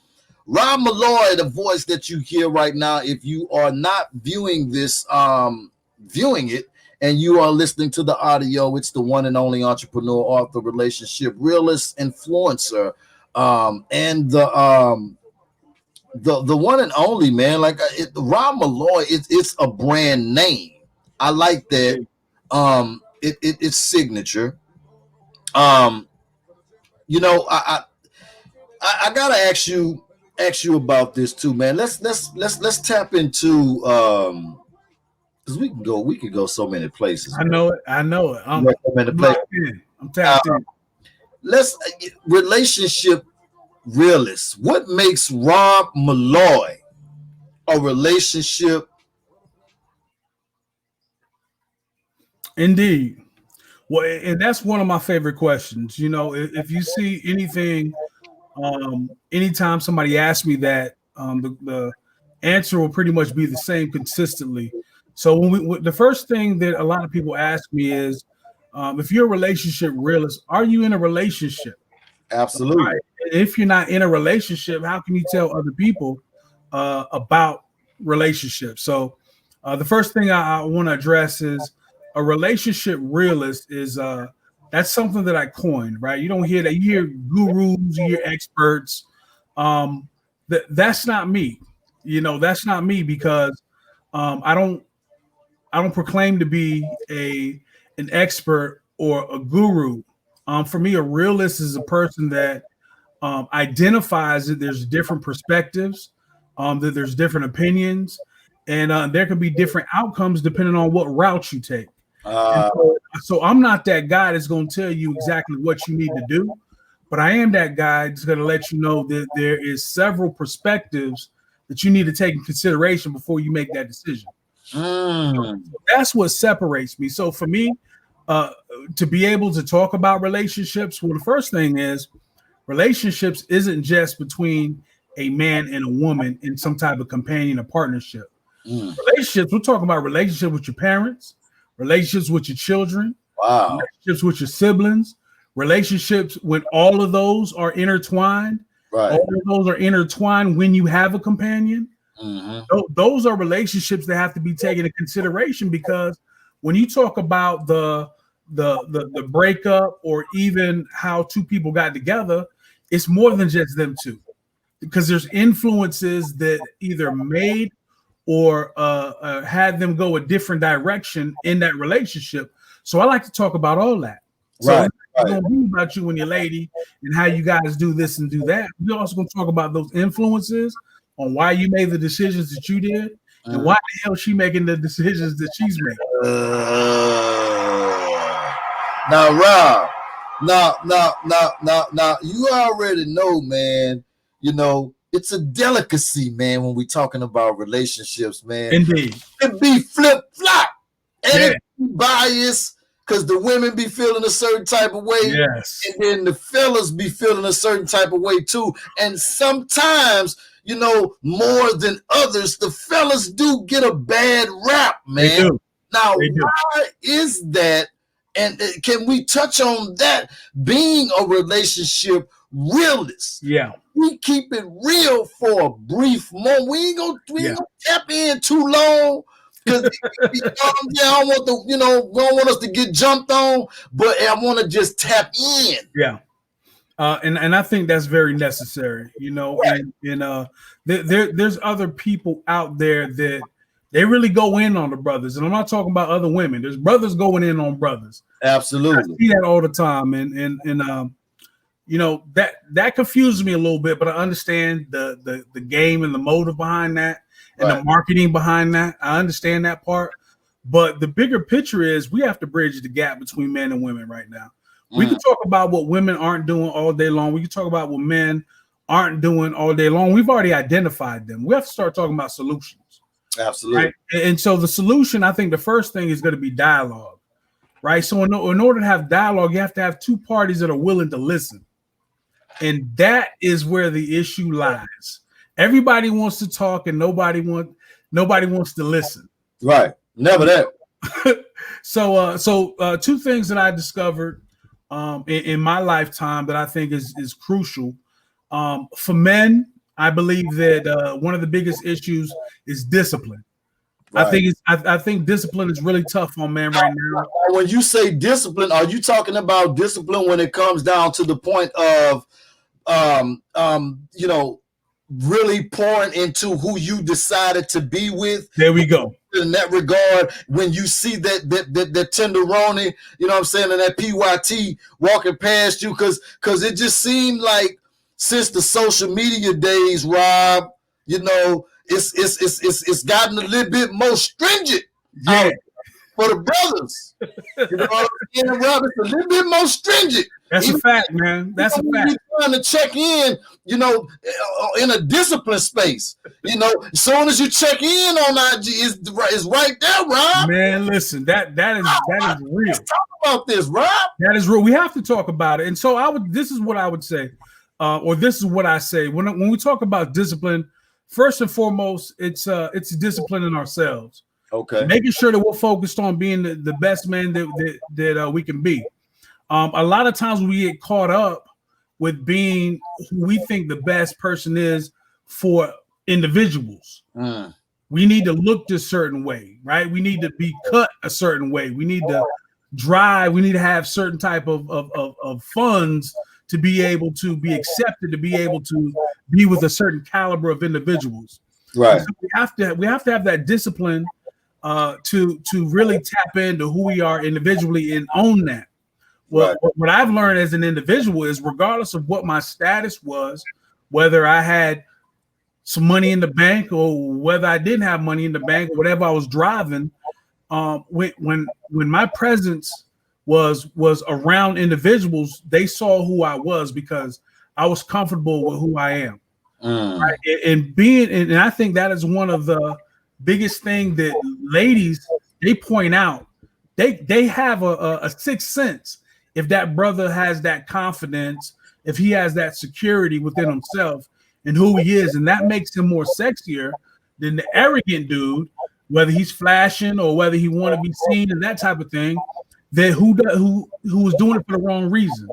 Speaker 1: Rob Malloy, the voice that you hear right now. If you are not viewing this, viewing it, and you are listening to the audio, it's the one and only entrepreneur, author, relationship realist, influencer, and the one and only, man. Like Rob Malloy, it's a brand name. I like that. It's signature. I gotta ask you about this too, man. Let's tap into because we could go so many places.
Speaker 2: I know it. I'm tapped in.
Speaker 1: Let's relationship realist. What makes Rob Malloy a relationship?
Speaker 2: Indeed. Well, and that's one of my favorite questions. If you see anything, anytime somebody asks me that, the answer will pretty much be the same consistently. So the first thing that a lot of people ask me is, if you're a relationship realist, are you in a relationship?
Speaker 1: Absolutely.
Speaker 2: Right. If you're not in a relationship, how can you tell other people about relationships? So the first thing I want to address is a relationship realist is that's something that I coined, right? You don't hear that. You hear gurus, you hear experts. That's not me. That's not me because I don't proclaim to be an expert or a guru. For me, a realist is a person that identifies that there's different perspectives, that there's different opinions, and there can be different outcomes depending on what route you take. So I'm not that guy that's going to tell you exactly what you need to do, but I am that guy that's going to let you know that there is several perspectives that you need to take in consideration before you make that decision. So that's what separates me. So for me, to be able to talk about relationships, well, the first thing is relationships isn't just between a man and a woman in some type of companion or partnership. Relationships, we're talking about relationships with your parents, relationships with your children, relationships with your siblings, relationships when all of those are intertwined. Right. All of those are intertwined when you have a companion. Those are relationships that have to be taken into consideration, because when you talk about the breakup or even how two people got together, it's more than just them two, because there's influences that either made or had them go a different direction in that relationship. So I like to talk about all that. So it's going to be about you and your lady and how you guys do this and do that. We're also going to talk about those influences on why you made the decisions that you did and why the hell she making the decisions that she's making.
Speaker 1: Now, Rob, now, you already know, man, you know, it's a delicacy, man, when we're talking about relationships, man.
Speaker 2: Indeed.
Speaker 1: It be flip-flop. And it be biased, because the women be feeling a certain type of way.
Speaker 2: Yes.
Speaker 1: And then the fellas be feeling a certain type of way, too. And sometimes, you know, more than others, the fellas do get a bad rap, man.
Speaker 2: They do.
Speaker 1: Now, why is that? And can we touch on that being a relationship realist?
Speaker 2: Yeah.
Speaker 1: We keep it real for a brief moment. We ain't gonna tap in too long, because I don't want to, you know, we don't want us to get jumped on, but I want to just tap in.
Speaker 2: Yeah. And I think that's very necessary, you know, and there's other people out there that they really go in on the brothers. And I'm not talking about other women. There's brothers going in on brothers.
Speaker 1: Absolutely.
Speaker 2: I see that all the time. And you know, that confuses me a little bit, but I understand the game and the motive behind that and the marketing behind that. I understand that part. But the bigger picture is we have to bridge the gap between men and women right now. We can talk about what women aren't doing all day long. We can talk about what men aren't doing all day long. We've already identified them. We have to start talking about solutions.
Speaker 1: Absolutely.
Speaker 2: Right? And so the solution, I think the first thing is going to be dialogue, right? So in order to have dialogue, you have to have two parties that are willing to listen. And that is where the issue lies. Everybody wants to talk and nobody wants to listen.
Speaker 1: Right. Never that.
Speaker 2: So two things that I discovered in my lifetime that I think is crucial. For men, I believe that one of the biggest issues is discipline. Right. I think discipline is really tough on men right now.
Speaker 1: When you say discipline, are you talking about discipline when it comes down to the point of you know, really pouring into who you decided to be with?
Speaker 2: There we go.
Speaker 1: In that regard, when you see that tenderoni, you know what I'm saying, and that PYT walking past you, because it just seemed like since the social media days, Rob, you know, it's gotten a little bit more stringent for the brothers. You know what I'm saying, Rob? It's a little bit more stringent.
Speaker 2: That's a fact, man. That's a fact.
Speaker 1: You're trying to check in, you know, in a discipline space. You know, as soon as you check in on IG, it's right there, Rob.
Speaker 2: Man, listen, that is real.
Speaker 1: Let's talk about this, Rob.
Speaker 2: That is real. We have to talk about it. And so this is what I would say, or this is what I say when we talk about discipline. First and foremost, it's disciplining ourselves.
Speaker 1: Okay.
Speaker 2: Making sure that we're focused on being the best man that we can be. A lot of times we get caught up with being who we think the best person is for individuals. We need to look this certain way, right? We need to be cut a certain way. We need to drive. We need to have certain type of funds to be able to be accepted, to be able to be with a certain caliber of individuals.
Speaker 1: Right.
Speaker 2: So we have to have that discipline to really tap into who we are individually and own that. Well, what I've learned as an individual is regardless of what my status was, whether I had some money in the bank or whether I didn't have money in the bank or whatever I was driving, when my presence was around individuals, they saw who I was because I was comfortable with who I am. Right? And I think that is one of the biggest thing that ladies, they point out. They have a sixth sense if that brother has that confidence, if he has that security within himself and who he is, and that makes him more sexier than the arrogant dude, whether he's flashing or whether he want to be seen and that type of thing, that who was doing it for the wrong reason,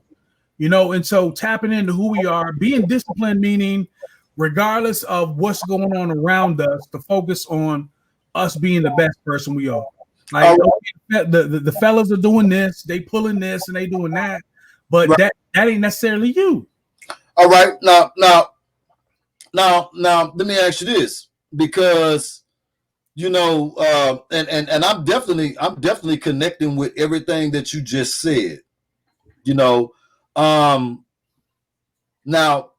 Speaker 2: you know. And so tapping into who we are, being disciplined, meaning regardless of what's going on around us, to focus on us being the best person we are. Like the fellas are doing this, they pulling this and they doing that, but that ain't necessarily you.
Speaker 1: All right, now, let me ask you this, because you know, and I'm definitely connecting with everything that you just said. You know, now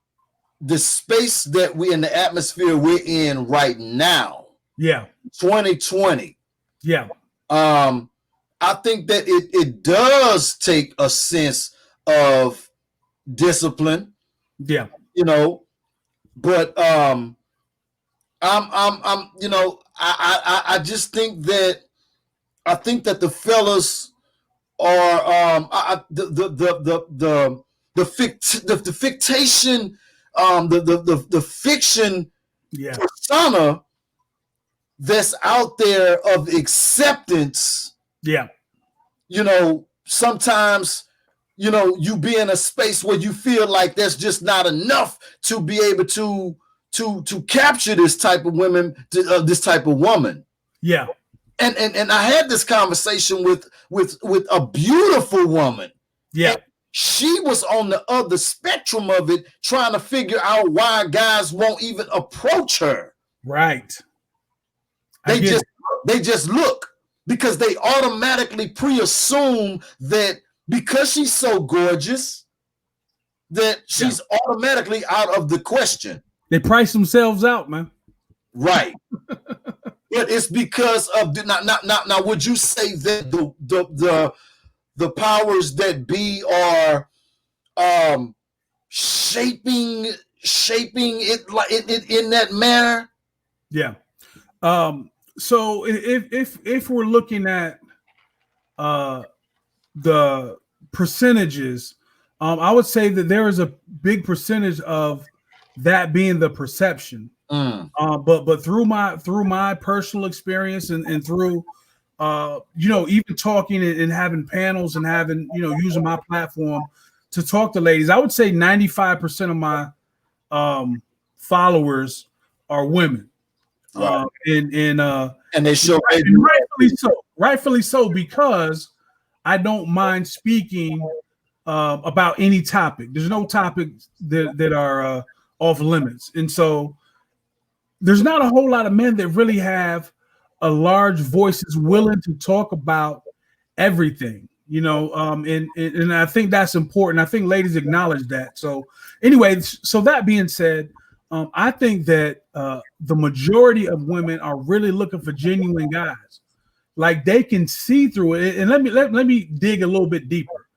Speaker 1: the space that we in the atmosphere we're in right now, 2020, I think that it does take a sense of discipline, you know, but I'm you know, I just think that the fellas are the fiction, the fiction persona that's out there of acceptance. You know, sometimes, you know, you be in a space where you feel like there's just not enough to be able to capture this type of women, this type of woman. And I had this conversation with a beautiful woman. And she was on the other spectrum of it, trying to figure out why guys won't even approach her. They just look, because they automatically pre-assume that because she's so gorgeous that she's automatically out of the question.
Speaker 2: They price themselves out, man.
Speaker 1: Right. But it's because of now would you say that the powers that be are shaping it like in that manner?
Speaker 2: So if we're looking at the percentages, I would say that there is a big percentage of that being the perception. But through my personal experience and through you know, even talking and having panels and having, you know, using my platform to talk to ladies, I would say 95% of my followers are women. And
Speaker 1: they show,
Speaker 2: rightfully so, because I don't mind speaking about any topic. There's no topics that are off limits, and so there's not a whole lot of men that really have a large voices willing to talk about everything, you know. And I think that's important. I think ladies acknowledge that. So anyway, so that being said, I think that the majority of women are really looking for genuine guys, like they can see through it. And let me dig a little bit deeper,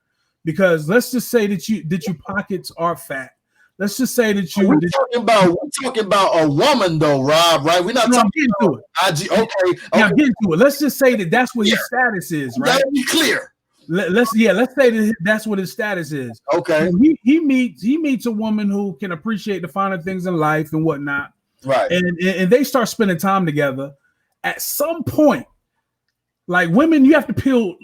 Speaker 2: because let's just say that your pockets are fat. Let's just say that
Speaker 1: we're talking about a woman, though, Rob. Right? We're not talking about IG. Okay.
Speaker 2: I'm getting to it. Let's just say that that's what his status is. Right?
Speaker 1: Gotta be clear.
Speaker 2: Let's say that's what his status is.
Speaker 1: Okay.
Speaker 2: He meets a woman who can appreciate the finer things in life and whatnot.
Speaker 1: Right.
Speaker 2: And they start spending time together. At some point, like women, we have to peel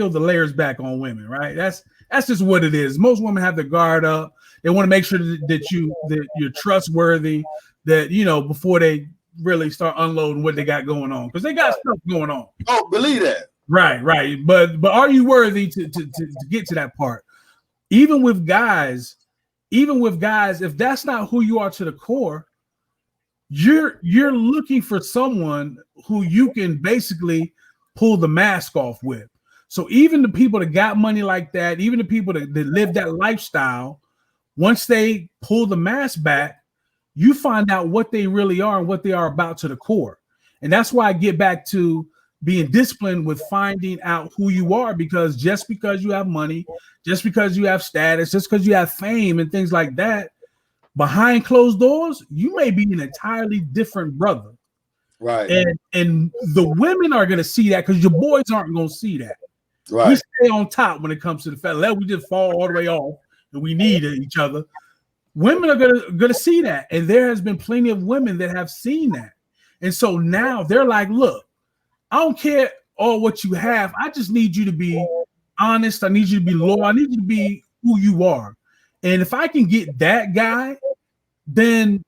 Speaker 2: the layers back on women, right? That's just what it is. Most women have their guard up. They want to make sure that you're trustworthy, that, you know, before they really start unloading what they got going on, because they got stuff going on.
Speaker 1: Oh, believe that.
Speaker 2: Right. But are you worthy to get to that part? Even with guys, if that's not who you are to the core, you're looking for someone who you can basically pull the mask off with. So even the people that got money like that, even the people that live that lifestyle, once they pull the mask back, you find out what they really are and what they are about to the core. And that's why I get back to being disciplined with finding out who you are, because just because you have money, just because you have status, just because you have fame and things like that, behind closed doors, you may be an entirely different brother.
Speaker 1: Right.
Speaker 2: And the women are going to see that because your boys aren't going to see that.
Speaker 1: Right.
Speaker 2: We stay on top when it comes to the fact that we just fall all the way off and we need each other. Women are gonna see that, and there has been plenty of women that have seen that, and so now they're like, "Look, I don't care all what you have. I just need you to be honest. I need you to be loyal. I need you to be who you are. And if I can get that guy, then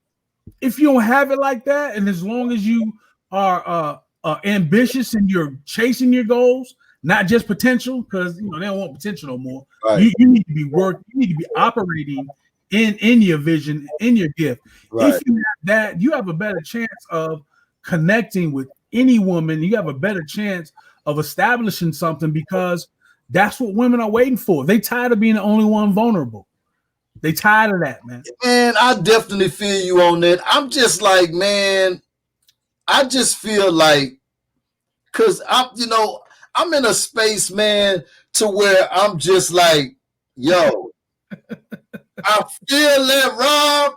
Speaker 2: if you don't have it like that, and as long as you are ambitious and you're chasing your goals, not just potential, because they don't want potential no more.
Speaker 1: Right.
Speaker 2: You need to be working. You need to be operating in your vision, in your gift.
Speaker 1: Right.
Speaker 2: If you have that, you have a better chance of connecting with any woman. You have a better chance of establishing something, because that's what women are waiting for. They tired of being the only one vulnerable. They tired of that, man.
Speaker 1: Man, I definitely feel you on that. I'm just like, man, I just feel like, because I'm in a space, man, to where I'm just like, yo, I feel that, Rob.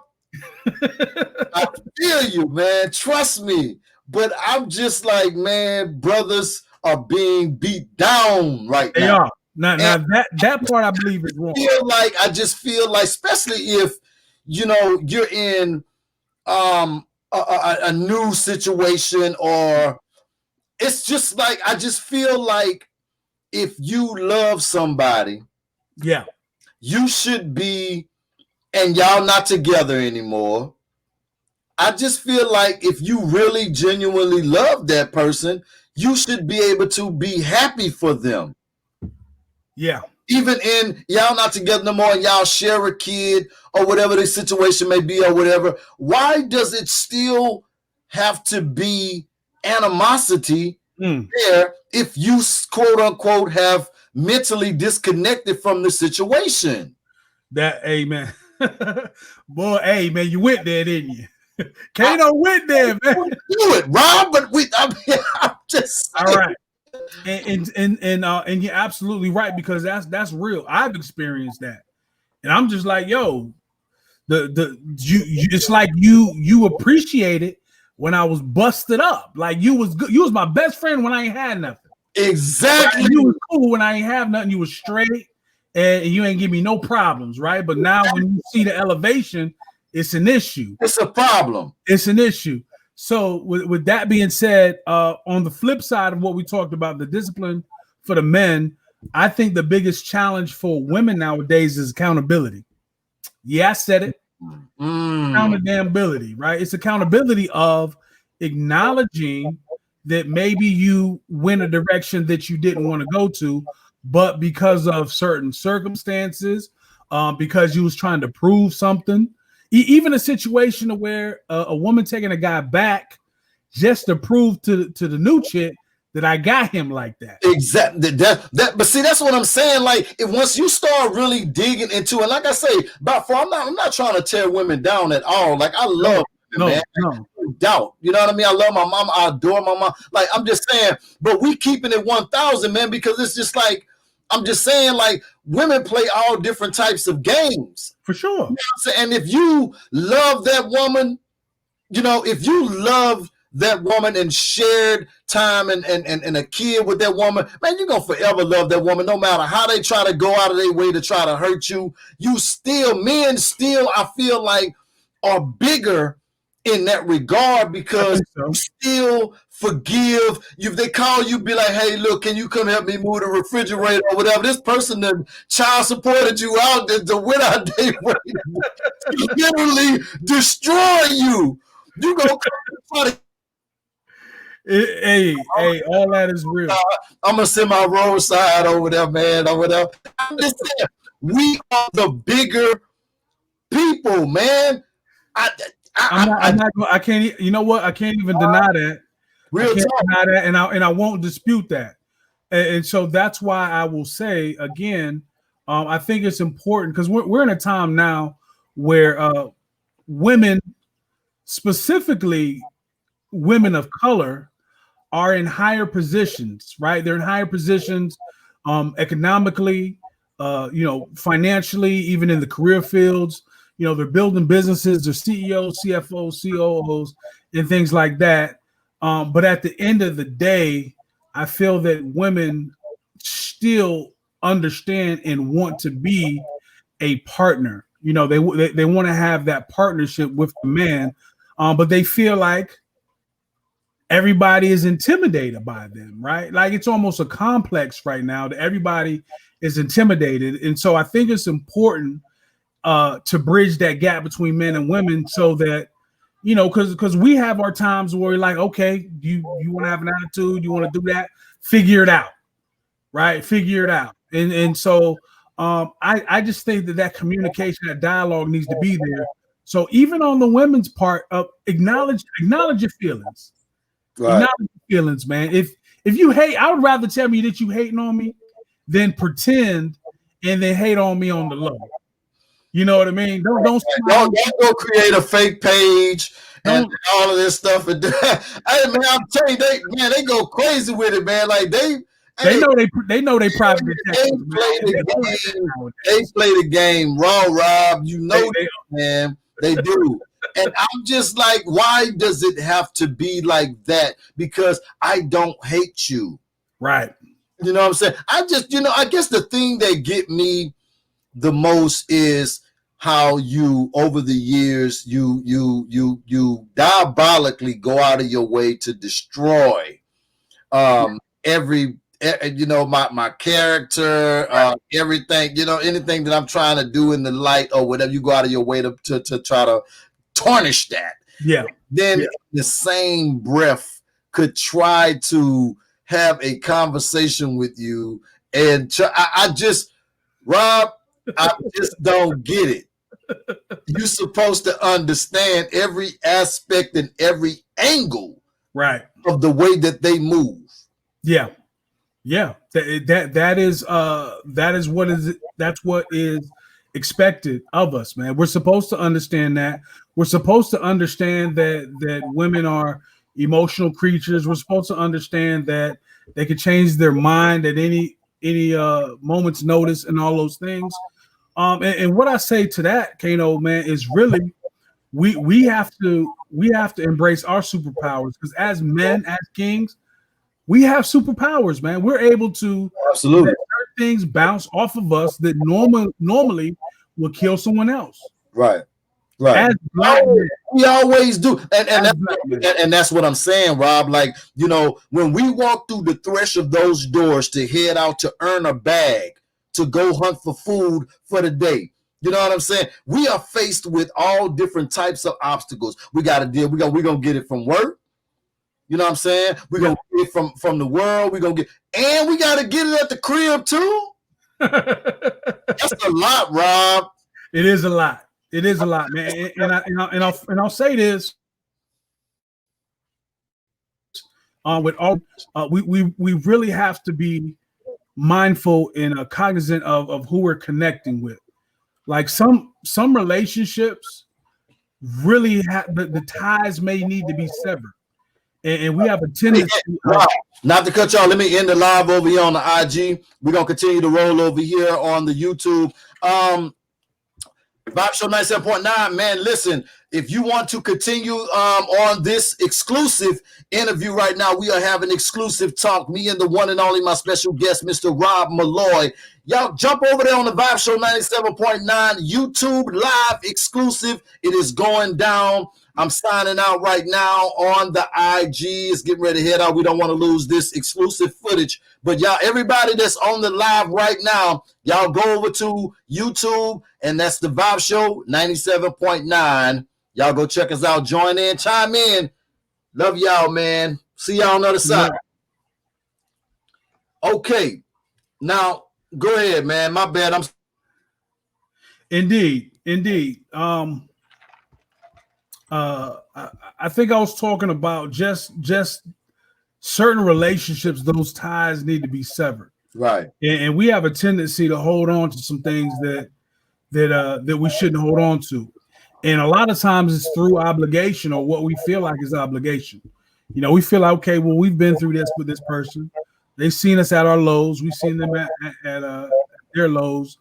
Speaker 1: I feel you, man. Trust me. But I'm just like, man, brothers are being beat down right now.
Speaker 2: They are. Now that part I believe is wrong.
Speaker 1: I just feel like, especially if you're in a new situation, or it's just like, I just feel like if you love somebody,
Speaker 2: yeah,
Speaker 1: you should be, and y'all not together anymore. I just feel like if you really genuinely love that person, you should be able to be happy for them.
Speaker 2: Yeah.
Speaker 1: Even in y'all not together no more and y'all share a kid or whatever the situation may be or whatever, why does it still have to be animosity there if you quote unquote have mentally disconnected from the situation?
Speaker 2: That, hey man, boy, hey man, you went there, didn't you? Kato went there, man.
Speaker 1: Do it, Rob, but I'm just
Speaker 2: saying. All right. And you're absolutely right, because that's real. I've experienced that, and I'm just like, yo, it's like you appreciate it when I was busted up. Like you was good. You was my best friend when I ain't had nothing.
Speaker 1: Exactly.
Speaker 2: Right? You was cool when I ain't have nothing. You was straight, and you ain't give me no problems, right? But now when you see the elevation, it's an issue.
Speaker 1: It's a problem.
Speaker 2: It's an issue. So with that being said, on the flip side of what we talked about, the discipline for the men, I think the biggest challenge for women nowadays is accountability. Yeah, I said it. Accountability, right? It's accountability of acknowledging that maybe you went a direction that you didn't want to go to, but because of certain circumstances, because you was trying to prove something. Even a situation where a woman taking a guy back just to prove to the new chick that I got him like that.
Speaker 1: Exactly. But see, that's what I'm saying. Like, once you start really digging into it, like I say, I'm not trying to tear women down at all. Like, I love women, man. No doubt. You know what I mean? I love my mom. I adore my mom. Like, I'm just saying, but we keeping it 1,000, man, because it's just like, I'm just saying, like, women play all different types of games.
Speaker 2: For sure. You know
Speaker 1: what I'm saying? And if you love that woman, if you love that woman and shared time and a kid with that woman, man, you're going to forever love that woman, no matter how they try to go out of their way to try to hurt you. Men still, I feel like, are bigger in that regard, because you still forgive. If they call you, be like, hey, look, can you come help me move the refrigerator or whatever? This person that child supported you out the without day literally destroy you. You go try to.
Speaker 2: Hey, all that is real.
Speaker 1: I'm gonna send my roadside over there, man, over there. I'm just saying, we are the bigger people, man.
Speaker 2: I can't. You know what? I can't even deny that.
Speaker 1: Real talk.
Speaker 2: Deny that, and I won't dispute that. And so that's why I will say again, I think it's important, because we're in a time now where women, specifically women of color, are in higher positions, right? They're in higher positions economically, financially, even in the career fields. They're building businesses, they're CEOs, CFOs, COOs, and things like that. But at the end of the day, I feel that women still understand and want to be a partner. They want to have that partnership with the man, but they feel like everybody is intimidated by them, right? Like it's almost a complex right now that everybody is intimidated. And so I think it's important to bridge that gap between men and women so that, because we have our times where we're like, okay, you want to have an attitude, you want to do that, figure it out, right? Figure it out. And so I just think that communication, that dialogue needs to be there. So even on the women's part, acknowledge your feelings.
Speaker 1: Right.
Speaker 2: Acknowledge your feelings, man. If you hate, I would rather tell me that you hating on me than pretend and then hate on me on the low. You know what I mean? Don't
Speaker 1: go create a fake page and all of this stuff. And hey, man, I'm telling you, they go crazy with it, man. Like they
Speaker 2: know they private.
Speaker 1: They play the game raw, Rob. Man, they do. And I'm just like, why does it have to be like that? Because I don't hate you.
Speaker 2: Right.
Speaker 1: You know what I'm saying? I guess the thing that get me the most is how you, over the years, you diabolically go out of your way to destroy every my character, everything, anything that I'm trying to do in the light or whatever. You go out of your way to try to tarnish that.
Speaker 2: Yeah.
Speaker 1: Then the same breath could try to have a conversation with you, and Rob, I just don't get it. You're supposed to understand every aspect and every angle,
Speaker 2: right,
Speaker 1: of the way that they move.
Speaker 2: Yeah. That's what is expected of us, man. We're supposed to understand that. We're supposed to understand that women are emotional creatures. We're supposed to understand that they can change their mind at any moment's notice and all those things. And what I say to that, Kano, man, is really we have to embrace our superpowers, because as men, as kings, we have superpowers, man. We're able to
Speaker 1: absolutely
Speaker 2: let things bounce off of us that normally will kill someone else.
Speaker 1: Right. Right. We always do. And that's what I'm saying, Rob. Like, when we walk through the thresh of those doors to head out to earn a bag, to go hunt for food for the day, you know what I'm saying? We are faced with all different types of obstacles. We got to deal. We're going to get it from work. You know what I'm saying? We're going to get it from the world. We're going to and we got to get it at the crib too. That's a lot, Rob.
Speaker 2: It is a lot. It is a lot, man. And I'll say this. With all, we really have to be mindful and cognizant of who we're connecting with. Like some relationships really the ties may need to be severed. And we have a tendency.
Speaker 1: Not to cut y'all, let me end the live over here on the IG. We're going to continue to roll over here on the YouTube. Vibe Show 97.9, man, listen, if you want to continue on this exclusive interview right now, we are having exclusive talk, me and the one and only my special guest, Mr. Rob Malloy. Y'all jump over there on the Vibe Show 97.9 YouTube live exclusive. It is going down. I'm signing out right now on the IG. It's getting ready to head out. We don't want to lose this exclusive footage. But y'all, everybody that's on the live right now, y'all go over to YouTube, and that's the Vibe Show 97.9. Y'all go check us out. Join in, chime in. Love y'all, man. See y'all on the other side. Okay. Now, go ahead, man. My bad.
Speaker 2: Indeed. I think I was talking about just certain relationships, those ties need to be severed.
Speaker 1: Right.
Speaker 2: And we have a tendency to hold on to some things that we shouldn't hold on to. And a lot of times it's through obligation, or what we feel like is obligation. You know, we feel like, okay, well, we've been through this with this person. They've seen us at our lows. We've seen them at their lows.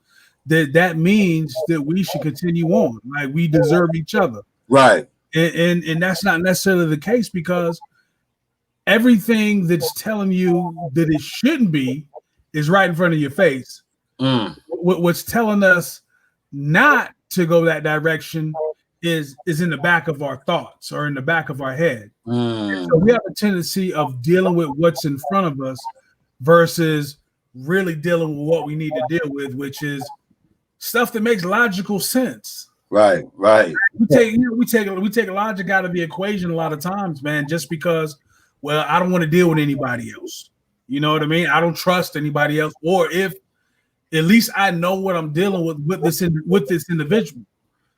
Speaker 2: That means that we should continue on. Like, we deserve each other.
Speaker 1: Right.
Speaker 2: And that's not necessarily the case, because everything that's telling you that it shouldn't be is right in front of your face. What's telling us not to go that direction is in the back of our thoughts or in the back of our head. So we have a tendency of dealing with what's in front of us versus really dealing with what we need to deal with, which is stuff that makes logical sense.
Speaker 1: Right.
Speaker 2: We take logic out of the equation a lot of times, man, just because, well, I don't want to deal with anybody else. You know what I mean? I don't trust anybody else, or if at least I know what I'm dealing with this individual.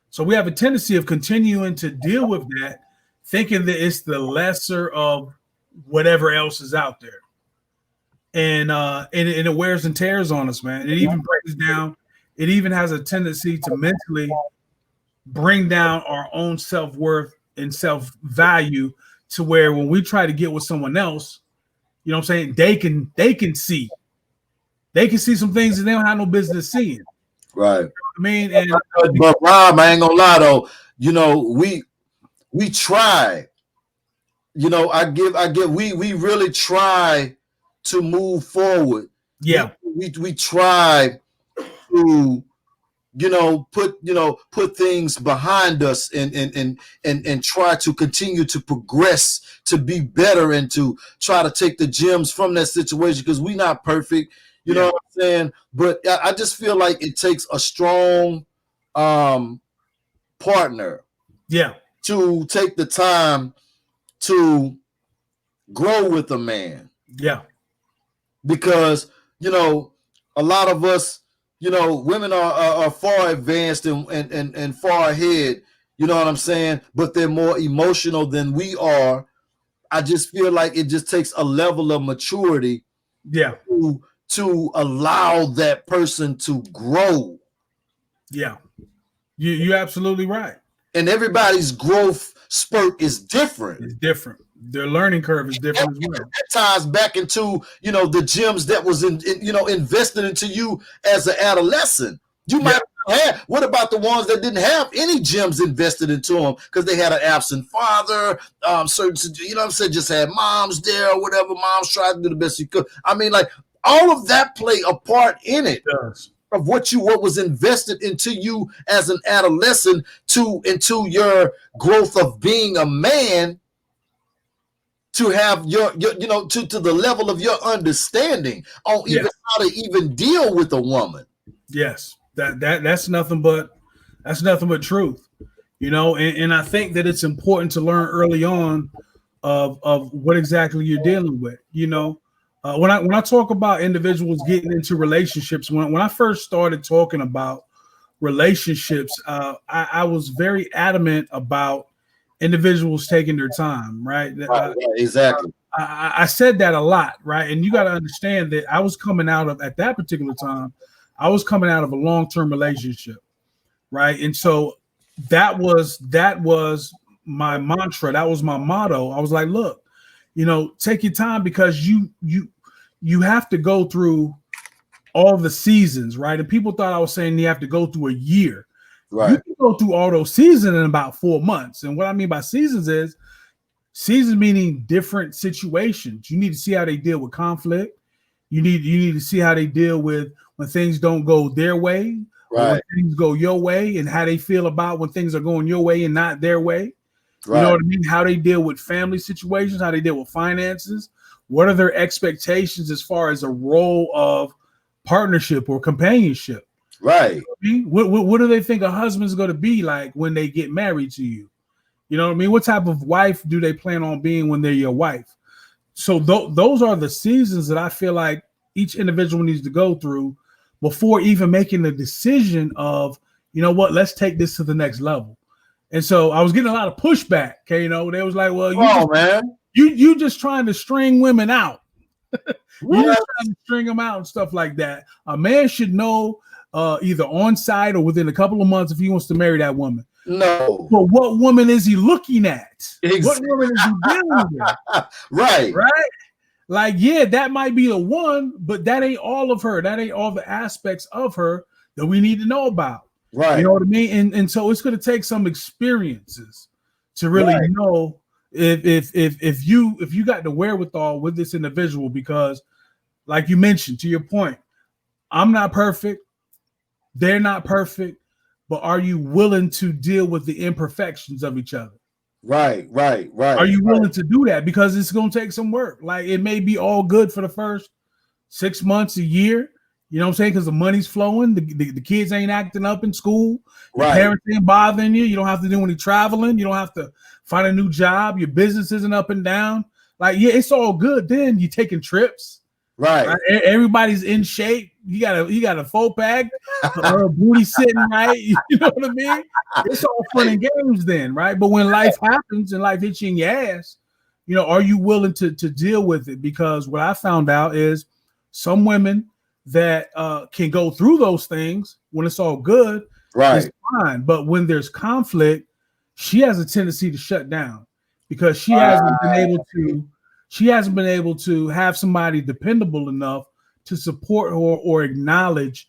Speaker 2: So we have a tendency of continuing to deal with that, thinking that it's the lesser of whatever else is out there, and it wears and tears on us, man. It even breaks down. It even has a tendency to mentally bring down our own self-worth and self-value, to where when we try to get with someone else, you know what I'm saying, they can see some things that they don't have no business seeing.
Speaker 1: Right.
Speaker 2: You know I mean, and
Speaker 1: but Rob, I ain't gonna lie though, you know, we try, you know, we really try to move forward.
Speaker 2: Yeah.
Speaker 1: We try to, put things behind us and try to continue to progress, to be better, and to try to take the gems from that situation, because we're not perfect, you know what I'm saying? But I just feel like it takes a strong partner to take the time to grow with a man.
Speaker 2: Yeah.
Speaker 1: Because, a lot of us, women are far advanced and far ahead, you know what I'm saying? But they're more emotional than we are. I just feel like it just takes a level of maturity to allow that person to grow.
Speaker 2: Yeah. You're absolutely right.
Speaker 1: And everybody's growth spurt is different.
Speaker 2: It's different. Their learning curve is different as well.
Speaker 1: That ties back into, the gems that was invested into you as an adolescent. You might have. What about the ones that didn't have any gems invested into them because they had an absent father? Certain, you know what I'm saying, just had moms there or whatever. Moms tried to do the best you could. I mean, like, all of that play a part in it. Of what was invested into you as an adolescent into your growth of being a man, to have your to the level of your understanding on even how to even deal with a woman.
Speaker 2: Yes, that's nothing but truth, and I think that it's important to learn early on of what exactly you're dealing with. When I talk about individuals getting into relationships, when I first started talking about relationships, I was very adamant about individuals taking their time, right?
Speaker 1: Exactly.
Speaker 2: I said that a lot, right? And you got to understand that I was coming out of, at that particular time, I was coming out of a long-term relationship, right? And so that was my mantra. That was my motto. I was like, look, take your time, because you have to go through all the seasons, right? And people thought I was saying you have to go through a year. Right. You can go through all those seasons in about 4 months. And what I mean by seasons is seasons meaning different situations. You need to see how they deal with conflict. You need to see how they deal with when things don't go their way, right, or when things go your way, and how they feel about when things are going your way and not their way. Right. You know what I mean? How they deal with family situations, how they deal with finances. What are their expectations as far as a role of partnership or companionship?
Speaker 1: Right.
Speaker 2: You know what I mean? What do they think a husband's going to be like when they get married to you? You know what I mean? What type of wife do they plan on being when they're your wife? So those are the seasons that I feel like each individual needs to go through before even making the decision of, let's take this to the next level. And so I was getting a lot of pushback. Okay, they was like, well, you just trying to string women out. You're just trying to string them out and stuff like that. A man should know either on site or within a couple of months if he wants to marry that woman.
Speaker 1: No.
Speaker 2: But what woman is he looking at?
Speaker 1: Exactly.
Speaker 2: What woman is he dealing with?
Speaker 1: Right.
Speaker 2: Right? Like, yeah, that might be the one, but that ain't all of her. That ain't all the aspects of her that we need to know about.
Speaker 1: Right.
Speaker 2: You know what I mean? And so it's going to take some experiences to really know if you got the wherewithal with this individual, because like you mentioned, to your point, I'm not perfect. They're not perfect, but are you willing to deal with the imperfections of each other?
Speaker 1: Right.
Speaker 2: Are you willing to do that? Because it's going to take some work. Like, it may be all good for the first 6 months, a year. You know what I'm saying? Because the money's flowing. The kids ain't acting up in school. Your parents ain't bothering you. You don't have to do any traveling. You don't have to find a new job. Your business isn't up and down. Like, yeah, it's all good. Then you're taking trips. Right. Everybody's in shape. You got a full pack, booty sitting right. You know what I mean? It's all fun and games then, right? But when life happens and life hits you in your ass, you know, are you willing to deal with it? Because what I found out is some women that can go through those things when it's all good, it's fine. But when there's conflict, she has a tendency to shut down because she hasn't been able to have somebody dependable enough to support her or acknowledge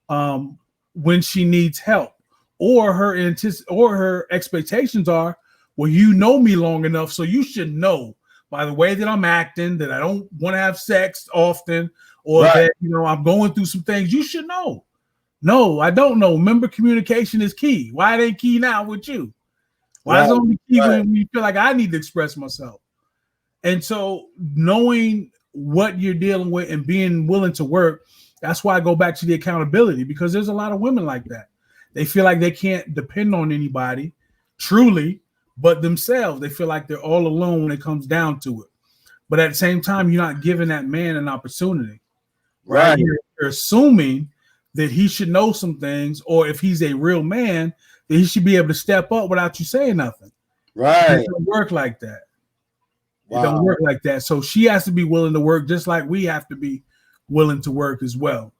Speaker 2: when she needs help, or her expectations are, well, you know me long enough, so you should know by the way that I'm acting that I don't want to have sex often, or that, you know, I'm going through some things. You should know. No, I don't know. Remember, communication is key. Why it ain't key now with you? Why is it only key when you feel like I need to express myself? And so knowing what you're dealing with and being willing to work, that's why I go back to the accountability, because there's a lot of women like that. They feel like they can't depend on anybody truly but themselves. They feel like they're all alone when it comes down to it. But at the same time, you're not giving that man an opportunity. Right? You're assuming that he should know some things, or if he's a real man, that he should be able to step up without you saying nothing. Right. It don't work like that. It don't work like that. So she has to be willing to work just like we have to be willing to work as well.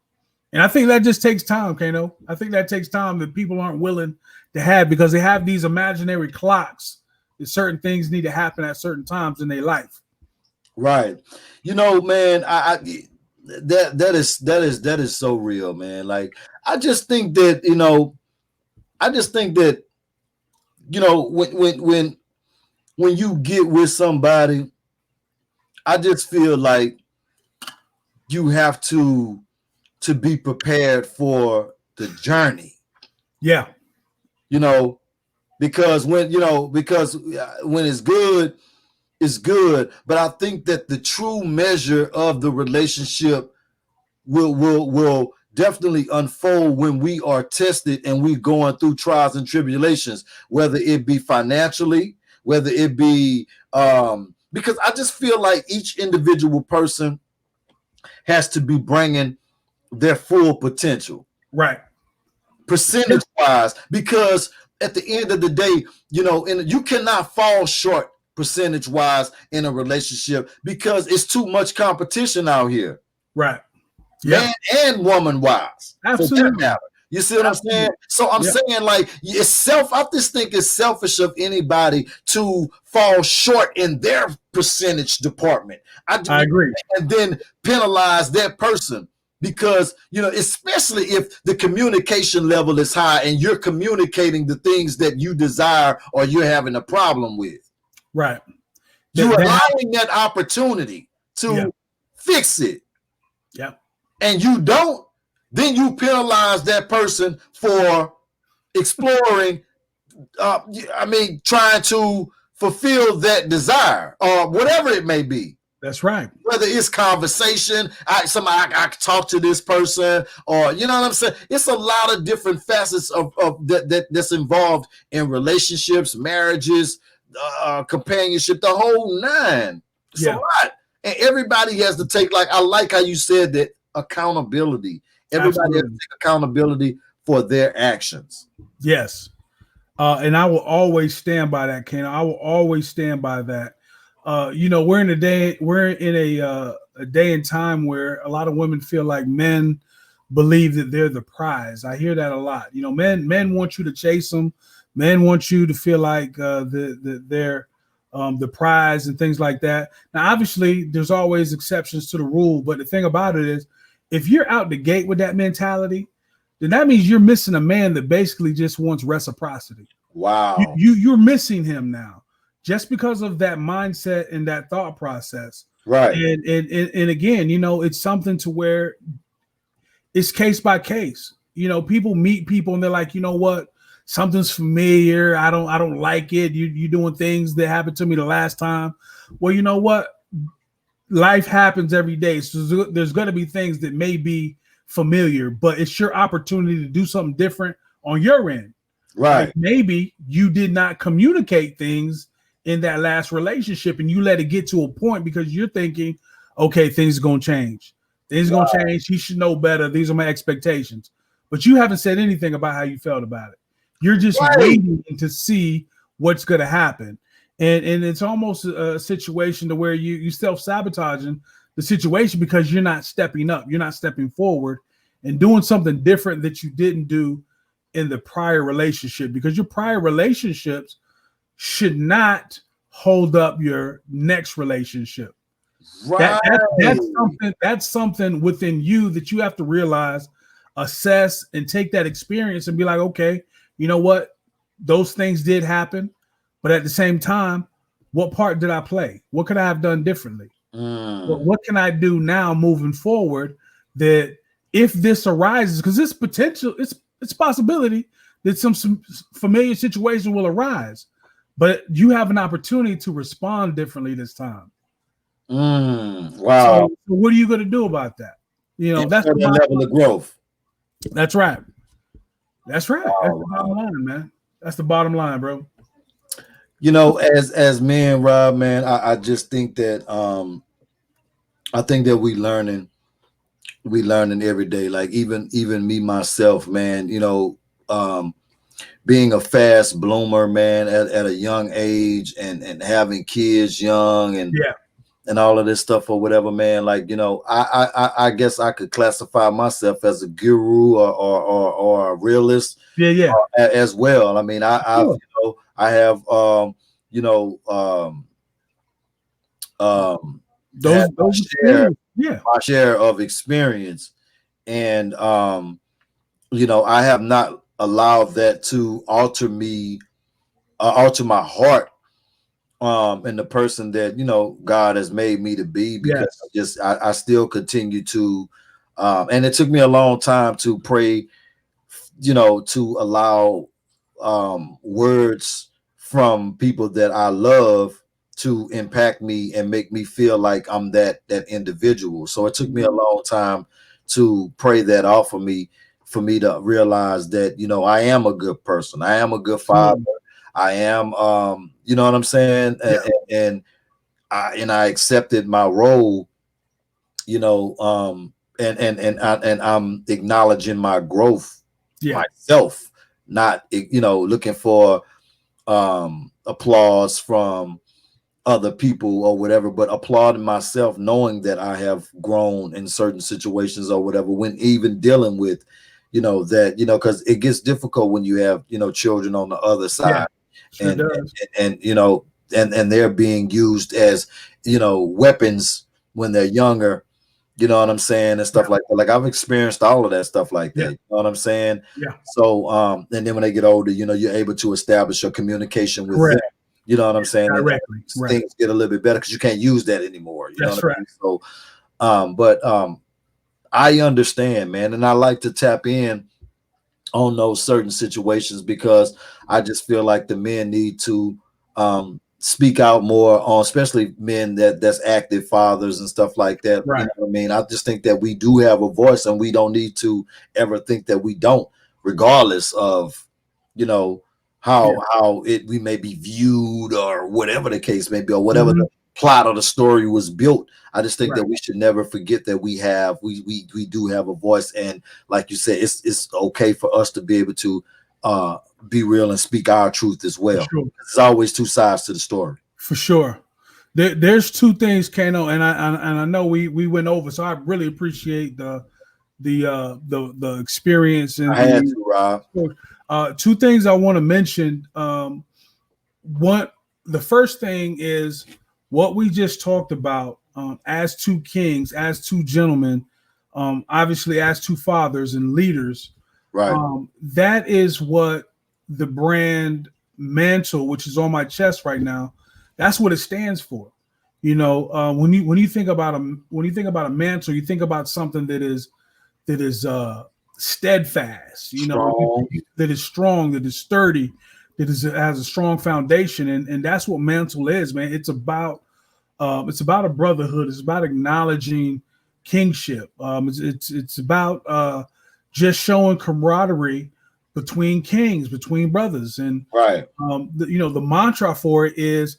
Speaker 2: And I think that just takes time, Kano. I think that takes time that people aren't willing to have, because they have these imaginary clocks that certain things need to happen at certain times in their life.
Speaker 1: Right. You know, man, that is so real, man. Like, I just think that, you know, when you get with somebody, I just feel like you have to be prepared for the journey.
Speaker 2: Yeah.
Speaker 1: You know, because when it's good, it's good. But I think that the true measure of the relationship will definitely unfold when we are tested and we going through trials and tribulations, whether it be financially, whether it be because I just feel like each individual person has to be bringing their full potential,
Speaker 2: right,
Speaker 1: percentage wise, because at the end of the day, you know, you cannot fall short percentage wise in a relationship, because it's too much competition out here,
Speaker 2: right?
Speaker 1: Man and woman wise.
Speaker 2: Absolutely.
Speaker 1: You see what I'm saying? So I'm saying, like, I just think it's selfish of anybody to fall short in their percentage department. I
Speaker 2: agree.
Speaker 1: And then penalize that person, because, you know, especially if the communication level is high and you're communicating the things that you desire or you're having a problem with.
Speaker 2: Right.
Speaker 1: You're allowing that opportunity to fix it.
Speaker 2: Yeah.
Speaker 1: And you don't, then you penalize that person for exploring, trying to fulfill that desire or whatever it may be.
Speaker 2: That's right.
Speaker 1: Whether it's conversation, I talk to this person, or, you know what I'm saying? It's a lot of different facets of that's involved in relationships, marriages, companionship, the whole nine. It's a lot. And everybody has to take, like, I like how you said that, accountability. Everybody has to take accountability for their actions.
Speaker 2: Yes. And I will always stand by that, Ken. I will always stand by that. You know, we're in a day and time where a lot of women feel like men believe that they're the prize. I hear that a lot. You know, men want you to chase them. Men want you to feel like they're the prize and things like that. Now, obviously, there's always exceptions to the rule, but the thing about it is, if you're out the gate with that mentality, then that means you're missing a man that basically just wants reciprocity.
Speaker 1: Wow.
Speaker 2: You're missing him now, just because of that mindset and that thought process.
Speaker 1: Right.
Speaker 2: And again, it's something to where it's case by case. People meet people and they're like, you know what? Something's familiar. I don't like it. You doing things that happened to me the last time. Well, you know what? Life happens every day. So there's going to be things that may be familiar, but it's your opportunity to do something different on your end.
Speaker 1: Right.
Speaker 2: Like maybe you did not communicate things in that last relationship and you let it get to a point because you're thinking, okay, things are going to change. Things are going to change. He should know better. These are my expectations. But you haven't said anything about how you felt about it. You're just waiting to see what's going to happen. And it's almost a situation to where you self-sabotaging the situation because you're not stepping up. You're not stepping forward and doing something different that you didn't do in the prior relationship, because your prior relationships should not hold up your next relationship.
Speaker 1: Right.
Speaker 2: That's something within you that you have to realize, assess, and take that experience and be like, okay, you know what? Those things did happen, but at the same time, what part did I play? What could I have done differently? What can I do now moving forward that if this arises, because it's potential, it's a possibility that some familiar situation will arise, but you have an opportunity to respond differently this time.
Speaker 1: Wow.
Speaker 2: So what are you going to do about that? That's the
Speaker 1: level of growth.
Speaker 2: That's right. That's right.
Speaker 1: Wow.
Speaker 2: That's the bottom line, man. That's the bottom line, bro.
Speaker 1: As men, Rob, man, I just think that I think that we learning every day. Like even me myself, man, being a fast bloomer, man, at a young age and having kids young and all of this stuff or whatever, man. Like, I guess I could classify myself as a guru or a realist. As well. I mean, I have my share of experience, and I have not allowed that to alter my heart and the person that God has made me to be, because I still continue to and it took me a long time to pray, to allow words from people that I love to impact me and make me feel like I'm that individual. So it took me a long time to pray that off of me, for me to realize that I am a good person. I am a good father. I am you know what I'm saying? And I accepted my role, and I'm acknowledging my growth myself, not looking for applause from other people or whatever, but applauding myself, knowing that I have grown in certain situations or whatever, when even dealing with that, because it gets difficult when you have children on the other side. And they're being used as weapons when they're younger. You know what I'm saying? And stuff like that. Like I've experienced all of that stuff like that. You know what I'm saying? So and then when they get older, you're able to establish your communication with them. You know what I'm saying?
Speaker 2: Directly.
Speaker 1: Things get a little bit better because you can't use that anymore. You know what I mean? So but I understand, man, and I like to tap in on those certain situations, because I just feel like the men need to speak out more on, especially men that's active fathers and stuff like that. You know what I mean? I just think that we do have a voice, and we don't need to ever think that we don't, regardless of how we may be viewed or whatever the case may be, or whatever the plot of the story was built. I just think that we should never forget that we do have a voice, and like you said, it's okay for us to be able to be real and speak our truth as well. There's always two sides to the story.
Speaker 2: For sure. There's two things, Kano, and I know we went over, so I really appreciate the experience and
Speaker 1: I had to, Rob.
Speaker 2: Two things I want to mention. The first thing is what we just talked about, as two kings, as two gentlemen, obviously as two fathers and leaders.
Speaker 1: Right.
Speaker 2: That is what the brand mantle, which is on my chest right now, that's what it stands for. When you think about a mantle, you think about something that is steadfast, that is strong, that is sturdy, that has a strong foundation, and that's what mantle is, man. It's about a brotherhood. It's about acknowledging kingship. It's about just showing camaraderie between kings, between brothers, and
Speaker 1: right.
Speaker 2: The mantra for it is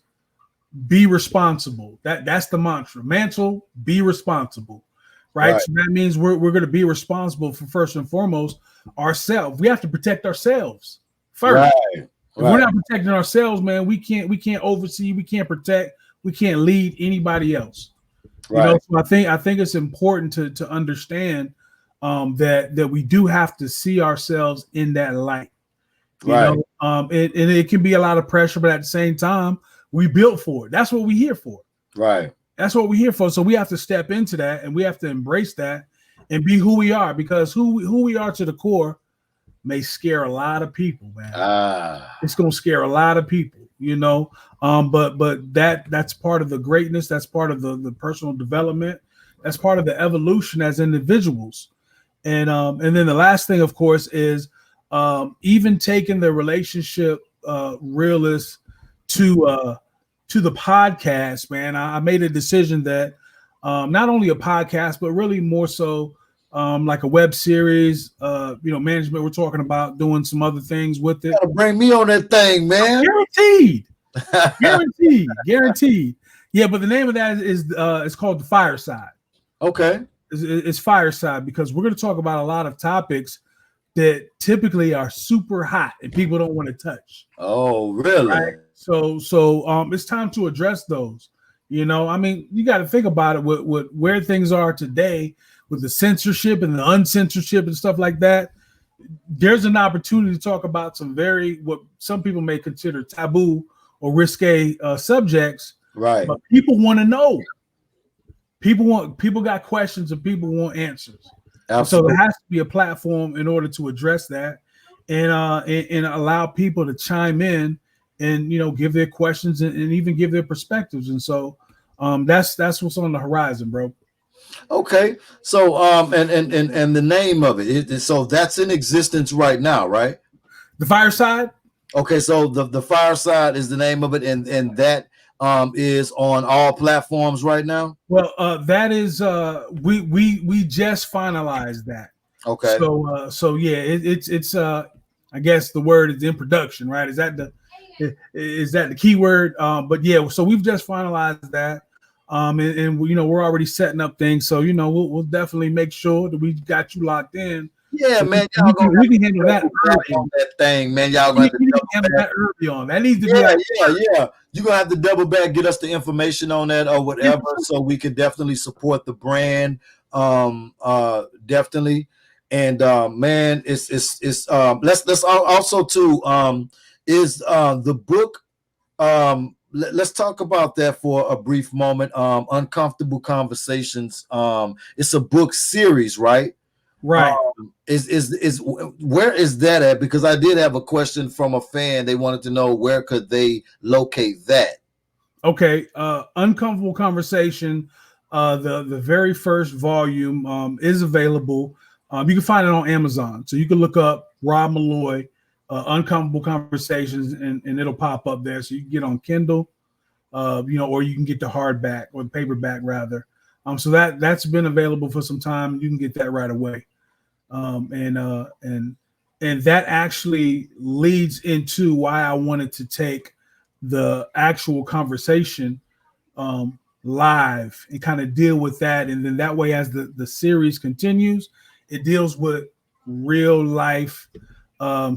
Speaker 2: be responsible. That's the mantra. Mantle, be responsible. Right. So that means we're going to be responsible for, first and foremost, ourselves. We have to protect ourselves first. Right. If we're not protecting ourselves, man, we can't oversee, we can't protect, we can't lead anybody else. Right. So I think it's important to understand that we do have to see ourselves in that light. And it can be a lot of pressure, but at the same time, we built for it. That's what we're here for. Right. That's what we're here for. So we have to step into that, and we have to embrace that and be who we are, because who we are to the core may scare a lot of people, man. It's gonna scare a lot of people, But that's part of the greatness. That's part of the personal development. That's part of the evolution as individuals. And then the last thing, of course, is even taking the relationship realist to the podcast, man. I made a decision that not only a podcast, but really more so like a web series, management. We're talking about doing some other things with it.
Speaker 1: You gotta bring me on that thing, man.
Speaker 2: Guaranteed. Yeah, but the name of that is it's called The Fireside. Okay. It's Fireside because we're going to talk about a lot of topics that typically are super hot and people don't want to touch.
Speaker 1: Oh, really?
Speaker 2: Right? So it's time to address those. You got to think about it with where things are today with the censorship and the uncensorship and stuff like that. There's an opportunity to talk about some what some people may consider taboo or risque subjects. Right. But people want to know. People got questions and people want answers. So there has to be a platform in order to address that and allow people to chime in and give their questions and even give their perspectives. And so that's what's on the horizon, bro.
Speaker 1: Okay. So and the name of it, so that's in existence right now, right?
Speaker 2: The Fireside.
Speaker 1: Okay, so the Fireside is the name of it, and that is on all platforms right now.
Speaker 2: Well, that is we just finalized that. Okay. So yeah, it's I guess the word is in production, right? Is that the key word? But yeah, so we've just finalized that. And we're already setting up things, so we'll definitely make sure that we got you locked in.
Speaker 1: Yeah, so man,
Speaker 2: we can handle that
Speaker 1: on that thing, man. Y'all gonna have to
Speaker 2: handle that early on. That needs to be
Speaker 1: yeah. You're gonna have to double back, get us the information on that or whatever, so we could definitely support the brand. Definitely. And man, it's let's also too is the book. Let's talk about that for a brief moment. Uncomfortable Conversations. It's a book series, right?
Speaker 2: Right.
Speaker 1: Is where is that at? Because I did have a question from a fan. They wanted to know where could they locate that.
Speaker 2: Okay. Uncomfortable Conversation. The very first volume is available. You can find it on Amazon. So you can look up Rob Malloy, Uncomfortable Conversations, and it'll pop up there. So you can get on Kindle, or you can get the hardback or the paperback rather. So that's been available for some time. You can get that right away. And that actually leads into why I wanted to take the actual conversation live and kind of deal with that. And then that way, as the series continues, it deals with real life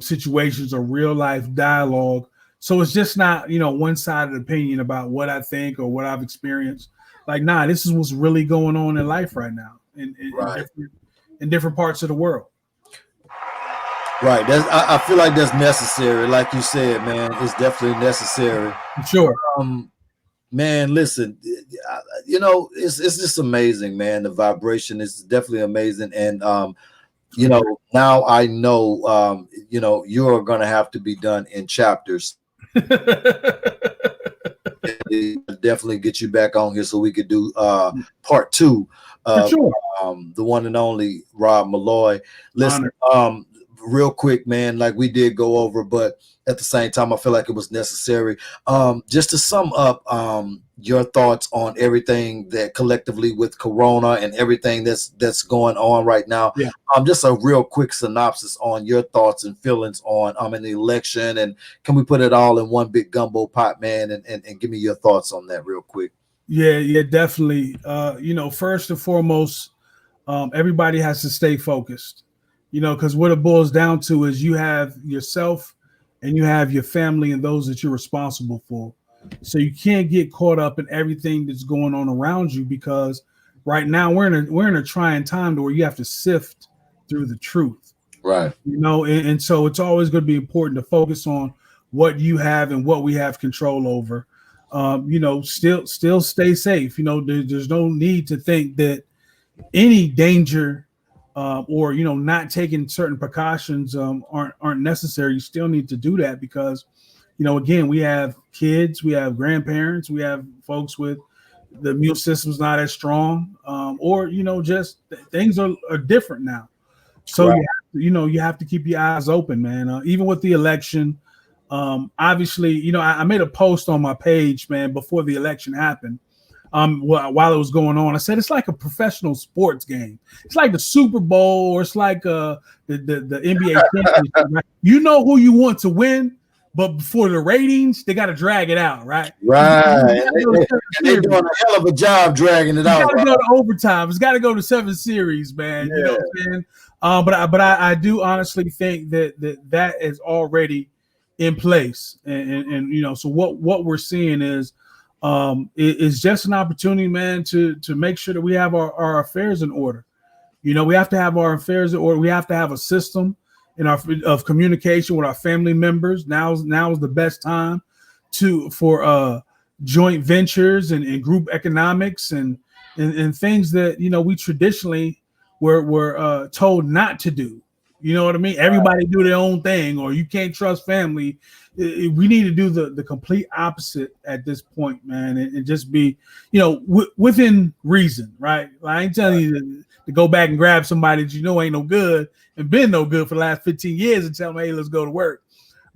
Speaker 2: situations or real life dialogue. So it's just not, one-sided opinion about what I think or what I've experienced. Like, nah, this is what's really going on in life right now in different parts of the world.
Speaker 1: Right. I feel like that's necessary. Like you said, man, it's definitely necessary.
Speaker 2: Sure.
Speaker 1: Man, listen, it's just amazing, man. The vibration is definitely amazing. And now I know you're gonna have to be done in chapters. Definitely get you back on here so we could do part 2 of the one and only Rob Malloy. Listen, real quick, man, like we did go over, but at the same time I feel like it was necessary. Just to sum up your thoughts on everything that collectively with Corona and everything that's going on right now.
Speaker 2: Yeah.
Speaker 1: Just a real quick synopsis on your thoughts and feelings on an election, and can we put it all in one big gumbo pot, man, and give me your thoughts on that real quick.
Speaker 2: Yeah, definitely. First and foremost, everybody has to stay focused, because what it boils down to is you have yourself and you have your family and those that you're responsible for. So you can't get caught up in everything that's going on around you, because right now we're in a trying time to where you have to sift through the truth.
Speaker 1: Right.
Speaker 2: And so it's always going to be important to focus on what you have and what we have control over. Still stay safe. There's no need to think that any danger or not taking certain precautions aren't necessary. You still need to do that because again, we have kids, we have grandparents, we have folks with the immune system's not as strong, or just things are different now. So right. You have to keep your eyes open, man. Even with the election, obviously, I made a post on my page, man, before the election happened. While it was going on, I said it's like a professional sports game. It's like the Super Bowl, or it's like the NBA championship. Right? You know who you want to win, but for the ratings, they got to drag it out, right?
Speaker 1: Right. They're doing a hell of a job dragging it out.
Speaker 2: It's got to go to overtime. It's got to go to 7 series, man. Yeah. You know what I'm saying? But I do honestly think that is already in place, and so what we're seeing is just an opportunity, man, to make sure that we have our affairs in order. We have to have our affairs in order. We have to have a system of communication with our family members. Now is the best time for joint ventures and group economics and things that we traditionally were told not to do. You know what I mean? Everybody do their own thing, or you can't trust family. We need to do the complete opposite at this point, man, and just be, within reason, right? I ain't telling you to go back and grab somebody that ain't no good and been no good for the last 15 years and tell them, hey, let's go to work.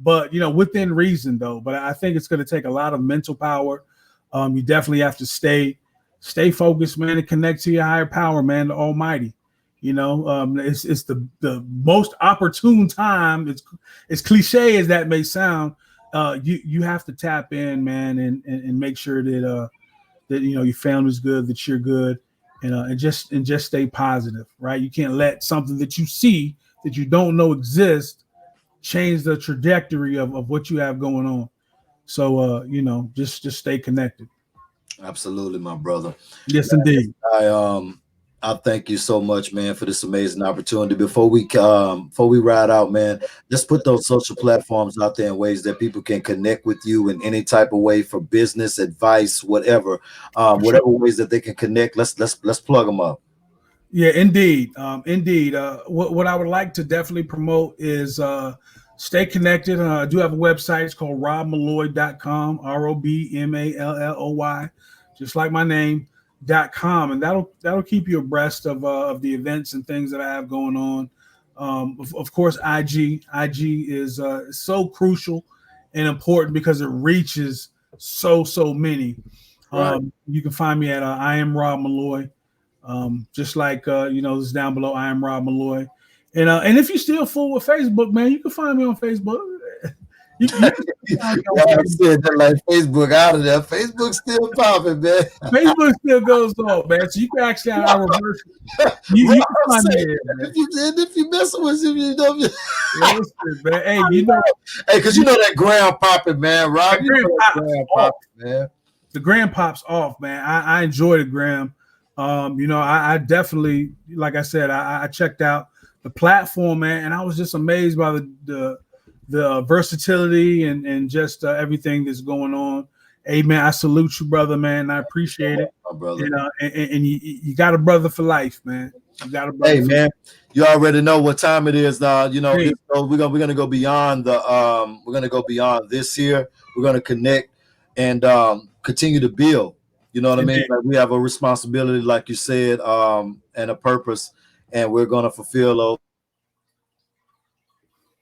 Speaker 2: But, within reason, though. But I think it's going to take a lot of mental power. You definitely have to stay focused, man, and connect to your higher power, man, the Almighty. It's the most opportune time. It's cliche as that may sound. You have to tap in, man, and make sure that your family's good, that you're good, and just stay positive, right? You can't let something that you see that you don't know exists change the trajectory of what you have going on. So just stay connected.
Speaker 1: Absolutely, my brother.
Speaker 2: Yes, indeed.
Speaker 1: I thank you so much, man, for this amazing opportunity. Before we ride out, man, just put those social platforms out there in ways that people can connect with you in any type of way for business, advice, whatever ways that they can connect. Let's plug them up.
Speaker 2: Yeah, indeed. What I would like to definitely promote is stay connected. I do have a website. It's called robmalloy.com, ROBMALLOY, just like my name. .com, and that'll keep you abreast of the events and things that I have going on. Of course, IG is so crucial and important because it reaches so many. Right. You can find me at I am Rob Malloy, just like this down below. I am Rob Malloy, and if you still fool with Facebook, man, you can find me on Facebook.
Speaker 1: I said that like Facebook out of there. Facebook's still popping, man.
Speaker 2: Facebook still goes on, man. So you can actually have reverse. You can find me there, man.
Speaker 1: If you messing with him,
Speaker 2: Listen, man. Hey,
Speaker 1: because that gram popping, man. Rob, gram
Speaker 2: popping, man. The gram pops off, man. I enjoy the gram. I definitely, like I said, I checked out the platform, man, and I was just amazed by the versatility and just everything that's going on. Hey, man, I salute you, brother, man. I appreciate it.
Speaker 1: My brother.
Speaker 2: And you got a brother for life, man. You got a brother.
Speaker 1: Hey, man, you already know what time it is now. You know,
Speaker 2: Hey.
Speaker 1: we're gonna go beyond the we're gonna go beyond this here. We're gonna connect and continue to build. You know what I mean? Like, we have a responsibility, like you said, and a purpose, and we're gonna fulfill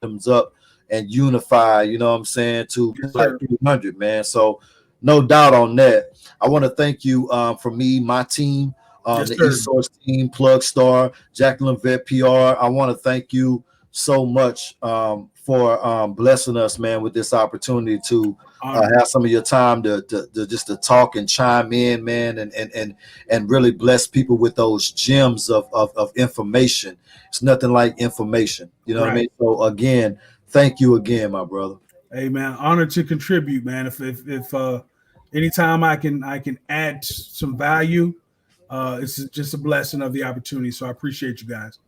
Speaker 1: those up and unify. You know what I'm saying? To like 300, man. So no doubt on that. I want to thank you from me, my team. The East Source team, Plug Star, Jacqueline Vet PR. I want to thank you so much for blessing us, man, with this opportunity to have some of your time to just to talk and chime in, man, and really bless people with those gems of information. It's nothing like information, you know what I mean? So again, thank you again, my brother.
Speaker 2: Hey, man, honored to contribute, man. If anytime I can add some value, it's just a blessing of the opportunity. So I appreciate you guys.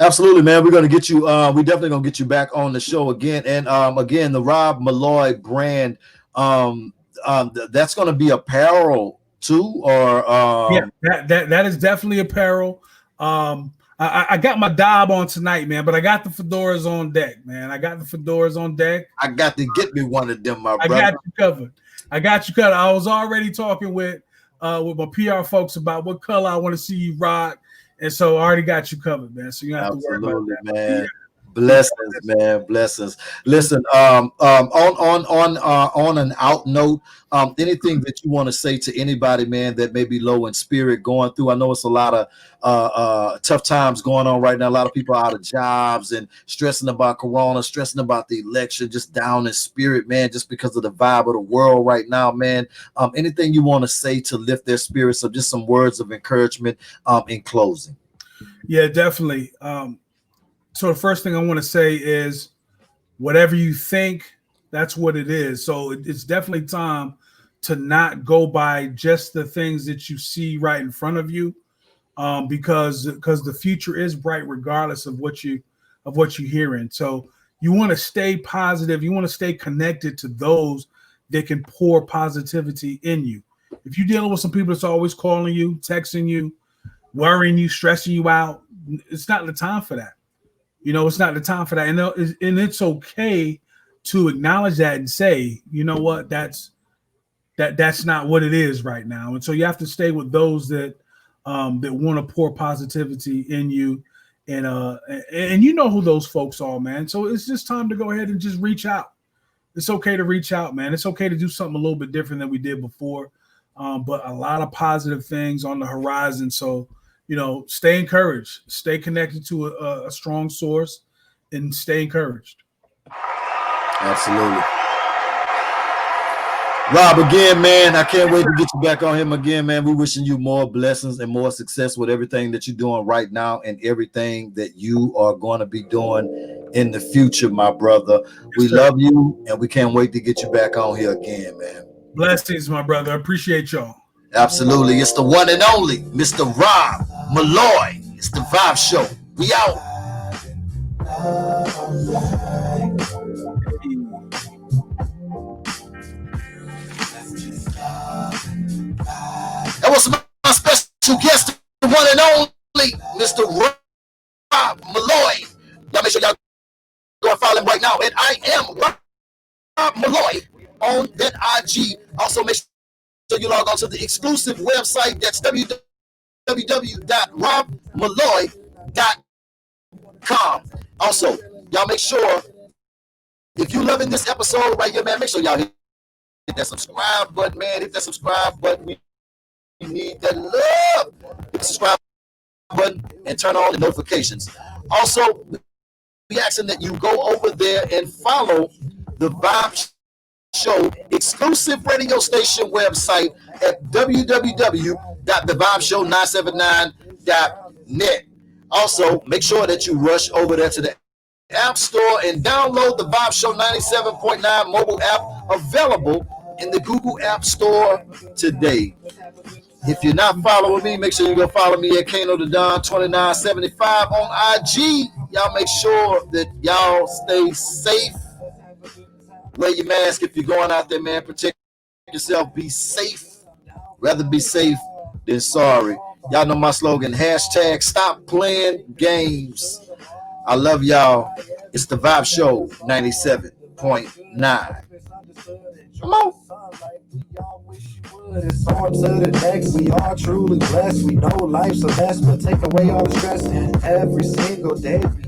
Speaker 1: Absolutely, man. We're gonna get you. We definitely gonna get you back on the show again. And again, the Rob Malloy Brand. That's gonna be apparel too, or
Speaker 2: yeah, that is definitely apparel. I got my Dob on tonight, man, but I got the fedoras on deck, man. I got to
Speaker 1: get me one of them, my brother.
Speaker 2: I got you covered. I was already talking with my PR folks about what color I want to see you rock, and so I already got you covered, man. So you don't have to worry about that,
Speaker 1: man. Yeah. Blessings, man. Blessings. Listen, on an out note, anything that you want to say to anybody, man, that may be low in spirit going through. I know it's a lot of tough times going on right now. A lot of people out of jobs and stressing about Corona, stressing about the election, just down in spirit, man, just because of the vibe of the world right now, man. Anything you want to say to lift their spirits? So just some words of encouragement in closing.
Speaker 2: Yeah, definitely. So the first thing I want to say is whatever you think, that's what it is. So it's definitely time to not go by just the things that you see right in front of you, because the future is bright regardless of what you're hearing. So you want to stay positive. You want to stay connected to those that can pour positivity in you. If you're dealing with some people that's always calling you, texting you, worrying you, stressing you out, it's not the time for that. You know, it's not the time for that. And it's okay to acknowledge that and say, you know what, that's not what it is right now. And so you have to stay with those that want to pour positivity in you. And you know who those folks are, man. So it's just time to go ahead and just reach out. It's okay to reach out, man. It's okay to do something a little bit different than we did before. But a lot of positive things on the horizon. So, you know, stay encouraged, stay connected to a strong source, and stay encouraged.
Speaker 1: Absolutely. Rob, again, man, I can't wait to get you back on him again, man. We're wishing you more blessings and more success with everything that you're doing right now and everything that you are going to be doing in the future, my brother. We love you, and we can't wait to get you back on here again, man.
Speaker 2: Blessings, my brother. I appreciate y'all.
Speaker 1: Absolutely. It's the one and only Mr. Rob Malloy. It's the Vibe Show. We out. That was my special guest, the one and only Mr. Rob Malloy. Y'all make sure y'all go and follow him right now. And I am Rob Malloy on that IG. Also, make sure you log on to the exclusive website. That's www.robmalloy.com. Also, y'all make sure, if you're loving this episode right here, man, make sure y'all hit that subscribe button, man. Hit that subscribe button. We need that love. Hit the subscribe button and turn on the notifications. Also, we asking that you go over there and follow the Vibe Show exclusive radio station website at www.thevibeshow979.net. Also, make sure that you rush over there to the App Store and download the Vibe Show 97.9 mobile app, available in the Google App Store today. If you're not following me, make sure you go follow me at Kano the Don 2975 on IG. Y'all make sure that y'all stay safe. Wear your mask if you're going out there, man. Protect yourself. Be safe. Rather be safe than sorry. Y'all know my slogan, hashtag stop playing games. I love y'all. It's the Vibe Show 97.9. Come on.
Speaker 3: It's on to the next. We are truly blessed. We know life's a mess, but take away all the stress. And every single day we